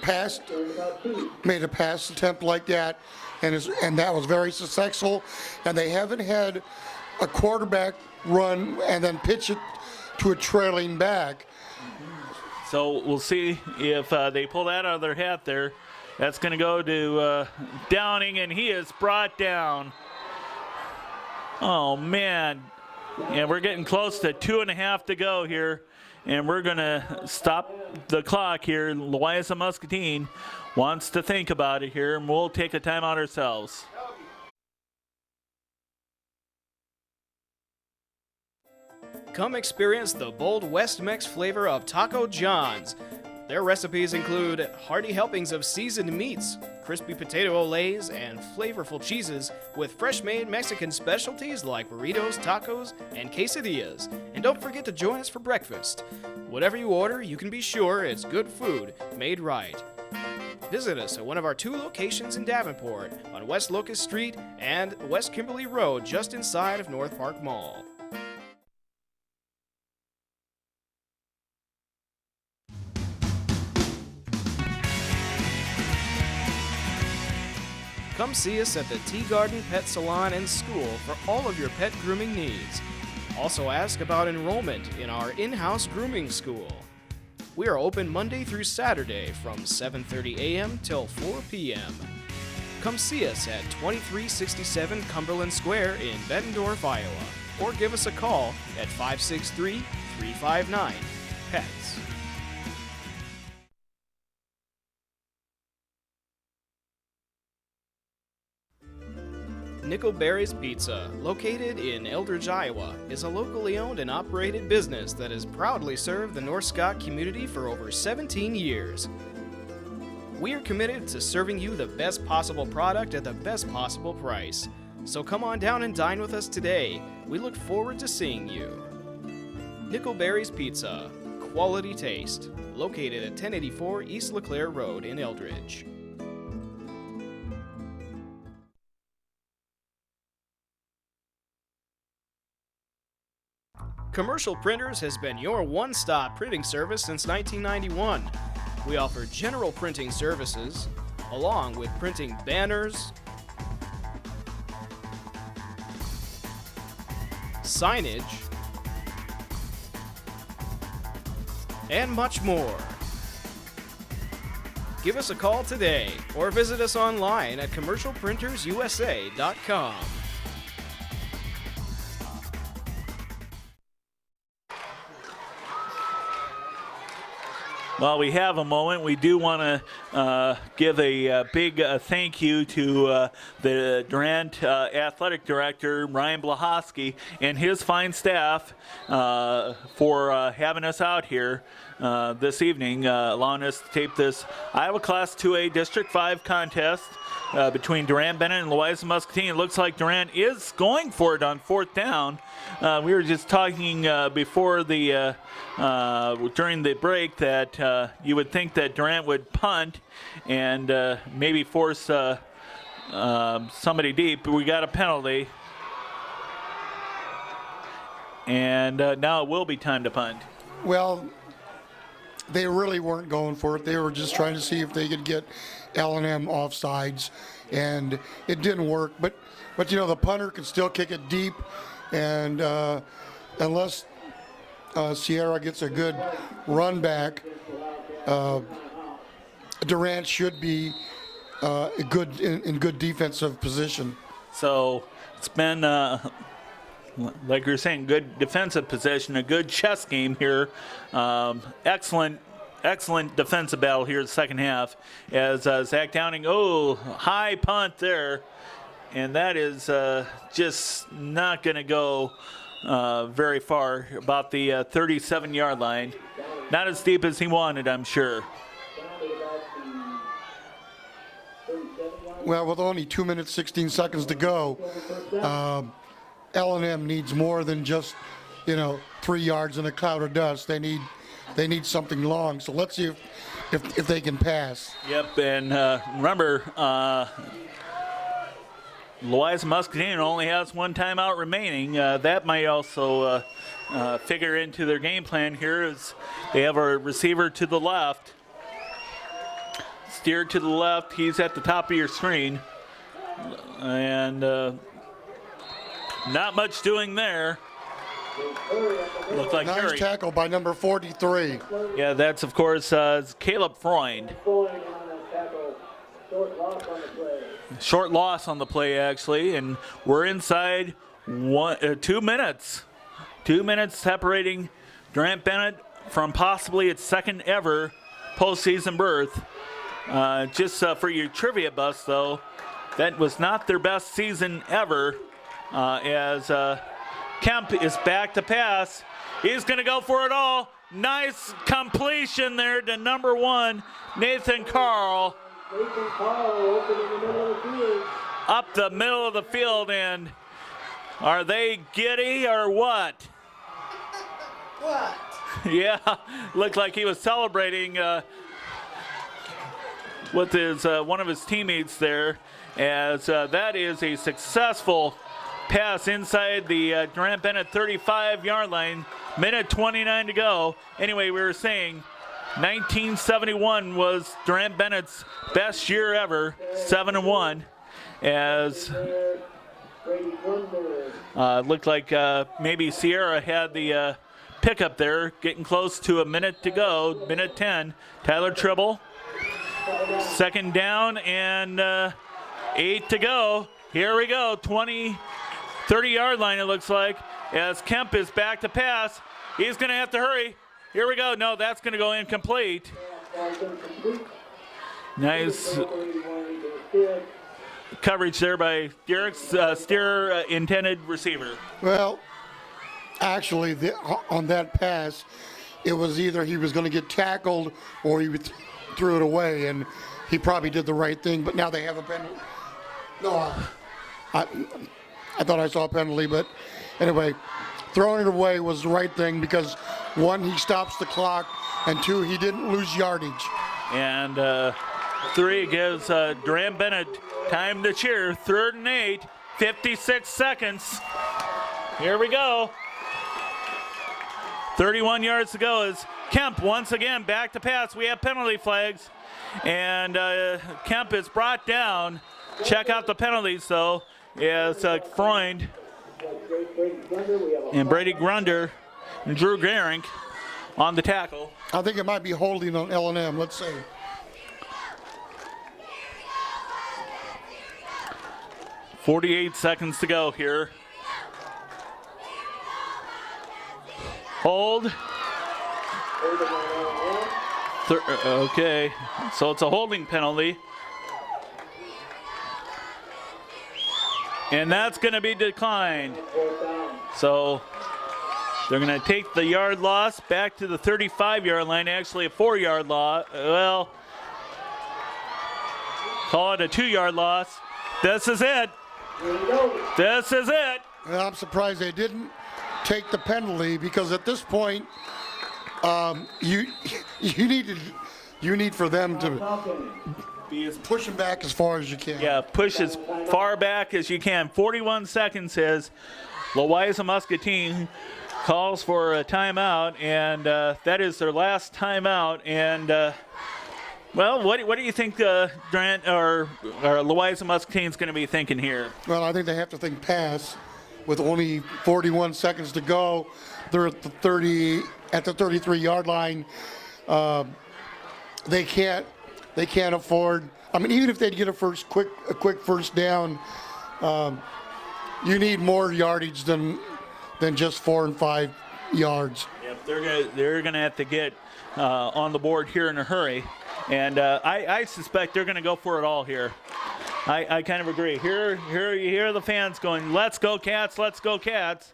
made a pass attempt like that, and that was very successful. And they haven't had a quarterback run and then pitch it to a trailing back. So we'll see if they pull that out of their hat there. That's going to go to Downing, and he is brought down. Oh, man. And we're getting close to 2.5 to go here, and we're going to stop the clock here. Louisa-Muscatine wants to think about it here, and we'll take a timeout ourselves. Come experience the bold West Mex flavor of Taco John's. Their recipes include hearty helpings of seasoned meats, crispy potato olays, and flavorful cheeses with fresh-made Mexican specialties like burritos, tacos, and quesadillas. And don't forget to join us for breakfast. Whatever you order, you can be sure it's good food made right. Visit us at one of our 2 locations in Davenport on West Locust Street and West Kimberly Road just inside of North Park Mall. Come see us at the Tea Garden Pet Salon and School for all of your pet grooming needs. Also ask about enrollment in our in-house grooming school. We are open Monday through Saturday from 7:30 a.m. till 4 p.m. Come see us at 2367 Cumberland Square in Bettendorf, Iowa, or give us a call at 563-359-PETS. Nickelberry's Pizza, located in Eldridge, Iowa, is a locally owned and operated business that has proudly served the North Scott community for over 17 years. We are committed to serving you the best possible product at the best possible price. So come on down and dine with us today. We look forward to seeing you. Nickelberry's Pizza, quality taste, located at 1084 East LeClaire Road in Eldridge. Commercial Printers has been your one-stop printing service since 1991. We offer general printing services, along with printing banners, signage, and much more. Give us a call today or visit us online at commercialprintersusa.com. While we have a moment, we do want to give a big thank you to the Durant Athletic Director, Ryan Blahosky, and his fine staff for having us out here this evening, allowing us to tape this Iowa Class 2A District 5 contest between Durant-Bennet and Louisa-Muscatine. It looks like Durant is going for it on 4th down. We were just talking before the during the break that you would think that Durant would punt and maybe force somebody deep, but we got a penalty. And now it will be time to punt. Well, they really weren't going for it. They were just trying to see if they could get L&M offsides, and it didn't work. But you know, the punter can still kick it deep, and unless Sierra gets a good run back, Durant should be in good defensive position. So it's been, like you're saying, good defensive position, a good chess game here. Excellent defensive battle here in the second half as Zach Downing, high punt there. And that is just not going to go very far, about the 37-yard line. Not as deep as he wanted, I'm sure. Well, with only 2 minutes, 16 seconds to go, L&M needs more than just, 3 yards in a cloud of dust. They need something long. So let's see if they can pass. Yep, and remember, Louisa-Muscatine only has one timeout remaining. That might also figure into their game plan here, as they have a receiver to the left. Steer to the left. He's at the top of your screen. And not much doing there. Looks like Nice Curry. tackle by number 43. Yeah, that's, of course, Caleb Freund. Short loss on the play, actually, and we're inside 2 minutes. 2 minutes separating Durant-Bennet from possibly its second ever postseason berth. Just for your trivia buffs, though, that was not their best season ever, as Kemp is back to pass. He's going to go for it all. Nice completion there to number 1, Nathan Carl. Up the middle of the field, and are they giddy or what? What? Yeah, looked like he was celebrating with his one of his teammates there, as that is a successful pass inside the Durant-Bennet 35-yard line. Minute 29 to go. Anyway, we were saying 1971 was Durant-Bennett's best year ever, 7-1, as looked like maybe Sierra had the pickup there, getting close to a minute to go, minute 10. Tyler Tribble, second down and 8 to go. Here we go, 30-yard line it looks like, as Kemp is back to pass. He's going to have to hurry. Here we go. No, that's going to go incomplete. Nice coverage there by Derek's Steer intended receiver. Well, actually, on that pass, it was either he was going to get tackled or he threw it away, and he probably did the right thing. But now they have a penalty. No, I thought I saw a penalty, but anyway, throwing it away was the right thing because, 1, he stops the clock, and 2, he didn't lose yardage. And 3 gives Durant-Bennet time to cheer. 3rd and 8, 56 seconds. Here we go. 31 yards to go as Kemp once again back to pass. We have penalty flags, and Kemp is brought down. Check out the penalties, though, as Freund and Brady Grunder and Drew Gerink on the tackle. I think it might be holding on L&M. Let's see. .48 seconds to go here. Hold. Okay, so it's a holding penalty. And that's going to be declined. So they're going to take the yard loss back to the 35-yard line, actually a 4-yard loss. Well, call it a 2-yard loss. This is it. This is it. Well, I'm surprised they didn't take the penalty, because at this point, you need for them to push them back as far as you can. Yeah, push as far back as you can. 41 seconds says Louisa-Muscatine calls for a timeout, and that is their last timeout. And well, what do you think Durant or Louisa-Muscatine is going to be thinking here? Well, I think they have to think pass. With only 41 seconds to go, they're at the 33-yard line. They can't afford. I mean, even if they get a quick first down, you need more yardage than just 4 and 5 yards. Yep, they're gonna have to get on the board here in a hurry, and I suspect they're gonna go for it all here. I kind of agree. Here you hear the fans going, "Let's go Cats! Let's go Cats!"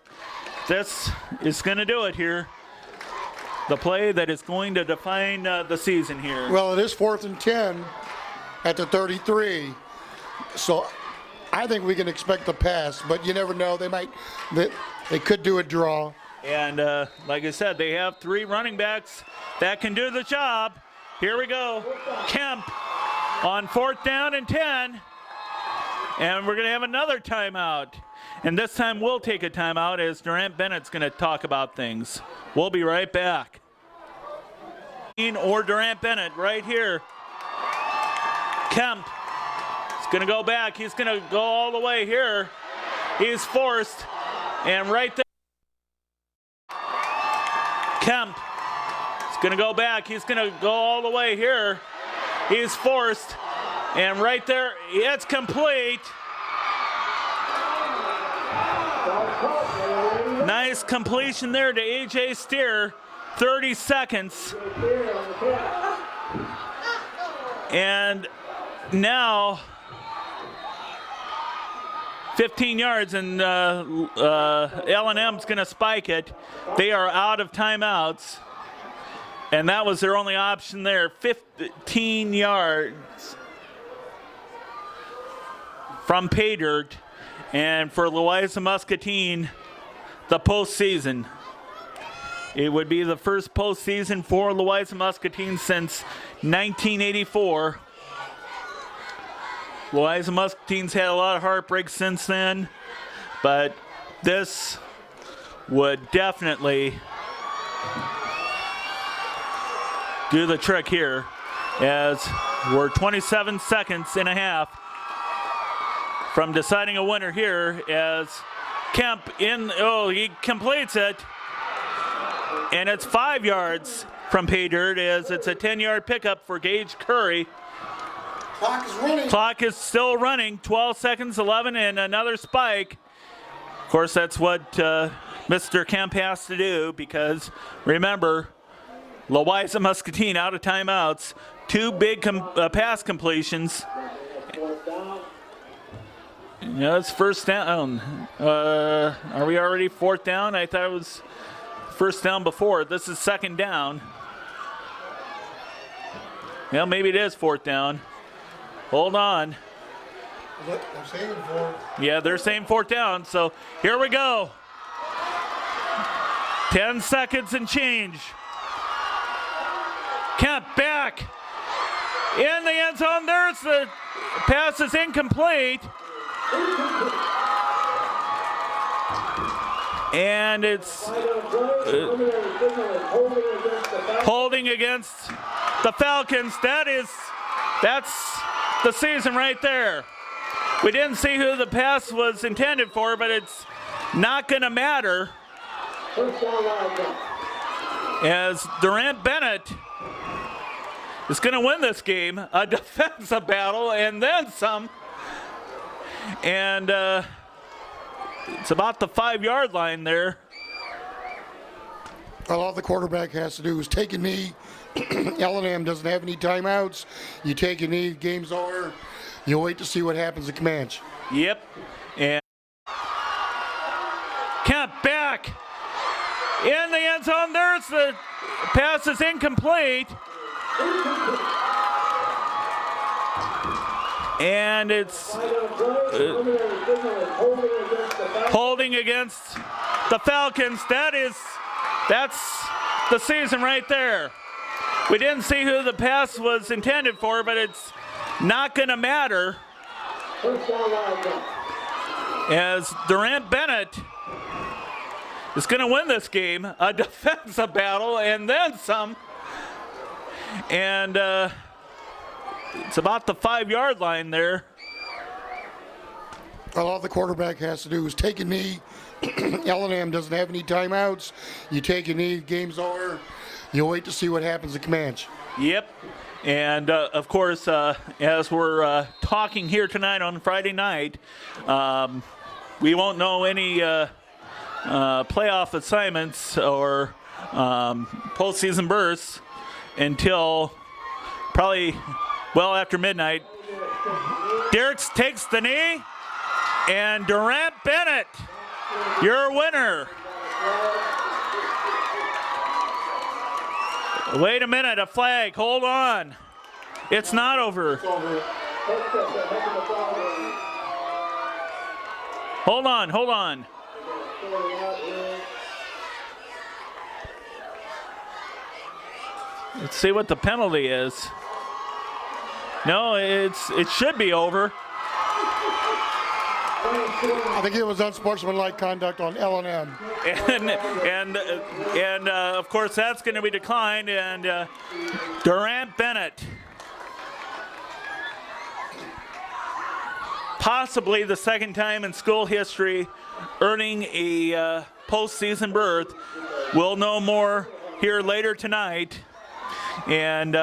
This is gonna do it here. The play that is going to define the season here. Well, it is 4th and 10 at the 33. So I think we can expect a pass, but you never know. They could do a draw. And like I said, they have 3 running backs that can do the job. Here we go. Kemp on 4th down and 10. And we're going to have another timeout. And this time we'll take a timeout as Durant-Bennet's going to talk about things. We'll be right back. Or Durant-Bennett right here. Kemp is going to go back. He's going to go all the way here. He's forced. And right there. Kemp is going to go back. He's going to go all the way here. He's forced. And right there, it's complete. Nice completion there to A.J. Steer. 30 seconds. And now 15 yards, and L&M's going to spike it. They are out of timeouts. And that was their only option there. 15 yards from pay dirt. And for Louisa-Muscatine, the postseason. It would be the first postseason for Louisa-Muscatine since 1984. Louisa-Muscatine's had a lot of heartbreak since then, but this would definitely do the trick here, as we're 27 seconds and a half from deciding a winner here, as Kemp he completes it, and it's 5 yards from pay dirt, as it's a 10-yard pickup for Gage Curry. Clock is running. Clock is still running. 12 seconds, 11, and another spike. Of course, that's what Mr. Kemp has to do, because remember, Louisa-Muscatine out of timeouts. 2 big pass completions. Yeah, it's first down. Are we already 4th down? I thought it was first down before. This is 2nd down. Well, maybe it is 4th down. Hold on. They're saying 4. Yeah, they're saying 4th down. So here we go. 10 seconds and change. Kemp back in the end zone. There's the pass is incomplete. And it's holding against the Falcons. That's the season right there. We didn't see who the pass was intended for, but it's not going to matter, as Durant-Bennett is going to win this game, a defensive battle and then some. And it's about the 5-yard line there. All the quarterback has to do is take a knee. L&M doesn't have any timeouts. You take a knee, game's over. You wait to see what happens at Comanche. Yep. And Kemp back in the end zone. There's the pass is incomplete. And it's holding against the Falcons. That's the season right there. We didn't see who the pass was intended for, but it's not going to matter, as Durant-Bennett is going to win this game, a defensive battle and then some. And it's about the 5-yard line there. All the quarterback has to do is take a knee. L&M doesn't have any timeouts. You take a knee, game's over. You wait to see what happens at Comanche. Yep. And, of course, as we're talking here tonight on Friday night, we won't know any playoff assignments or postseason berths until probably well after midnight. Derek takes the knee, and Durant-Bennett, your winner. Wait a minute, a flag. Hold on. It's not over. Hold on. Let's see what the penalty is. No, it should be over. I think it was unsportsmanlike conduct on L&M. And of course that's going to be declined. And Durant-Bennet, possibly the second time in school history earning a postseason berth. We'll know more here later tonight. And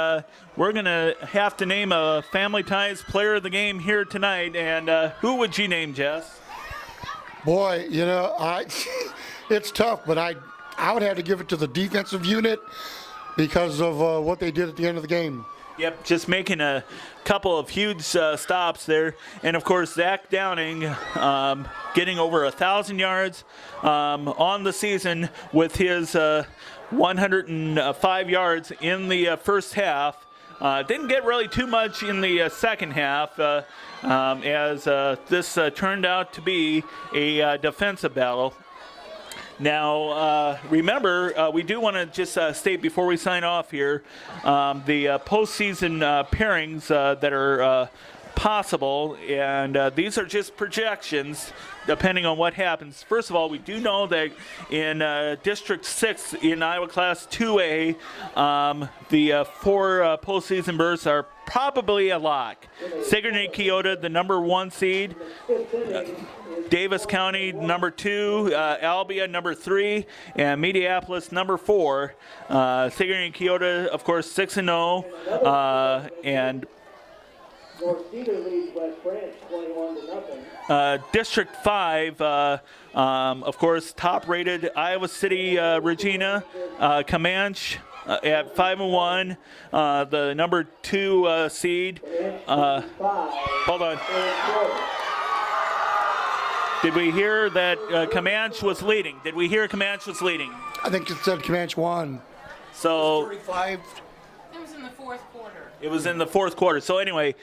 we're going to have to name a Family Ties player of the game here tonight. And who would you name, Jess? Boy, it's tough, but I would have to give it to the defensive unit because of what they did at the end of the game. Yep, just making a couple of huge stops there. And, of course, Zach Downing getting over 1,000 yards on the season with his 105 yards in the first half. Didn't get really too much in the second half as this turned out to be a defensive battle. Now, remember, we do want to just state before we sign off here the postseason pairings that are possible, and these are just projections depending on what happens. First of all, we do know that in District 6 in Iowa Class 2A, the four postseason berths are probably a lock. Sigourney-Keota, the number 1 seed. Davis County, number 2. Albia, number 3. And Mediapolis, number 4. Sigourney-Keota, of course, 6-0. And North Cedar leads West Branch 21-0. District 5, of course, top-rated Iowa City Regina, Comanche at 5-1, the number 2 seed. Hold on. Did we hear that Comanche was leading? I think it said Comanche won. So 35. It was in the fourth quarter. It was in the fourth quarter. So anyway,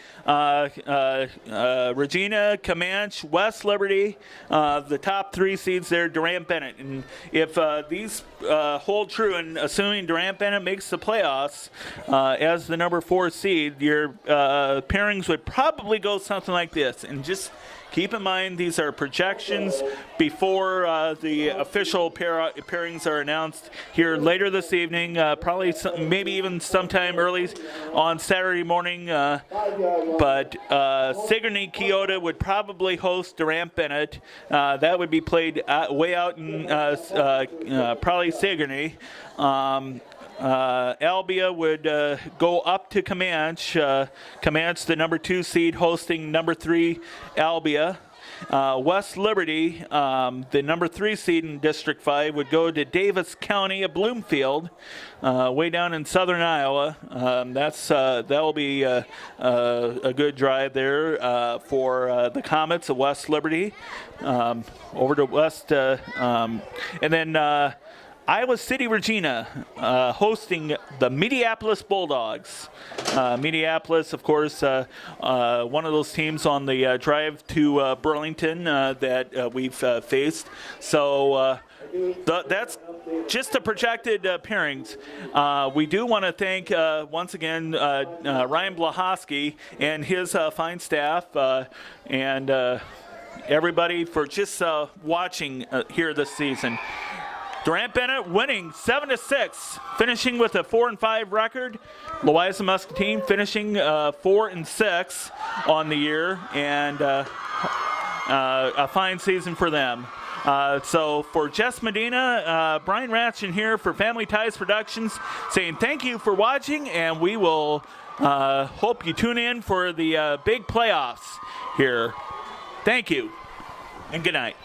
Regina, Comanche, West Liberty, the top 3 seeds there, Durant-Bennet. And if these hold true, and assuming Durant-Bennet makes the playoffs as the number 4 seed, your pairings would probably go something like this. And just keep in mind, these are projections before the official pairings are announced here later this evening, probably maybe even sometime early on Saturday morning. But Sigourney-Keota would probably host Durant-Bennet. That would be played way out in probably Sigourney. Albia would go up to Comanche. Comanche, the number 2 seed, hosting number 3 Albia. West Liberty, the number 3 seed in District 5, would go to Davis County of Bloomfield, way down in southern Iowa. That will be a good drive there for the Comets of West Liberty. Over to West, and then Iowa City Regina hosting the Mediapolis Bulldogs. Mediapolis, of course, one of those teams on the drive to Burlington that we've faced. So that's just the projected pairings. We do want to thank, once again, Ryan Blahoski and his fine staff and everybody for just watching here this season. Durant-Bennet winning 7-6, finishing with a 4-5 record. Louisa-Muscatine finishing 4-6 on the year, and a fine season for them. So for Jess Medina, Brian Ratchin here for Family Ties Productions, saying thank you for watching, and we will hope you tune in for the big playoffs here. Thank you, and good night.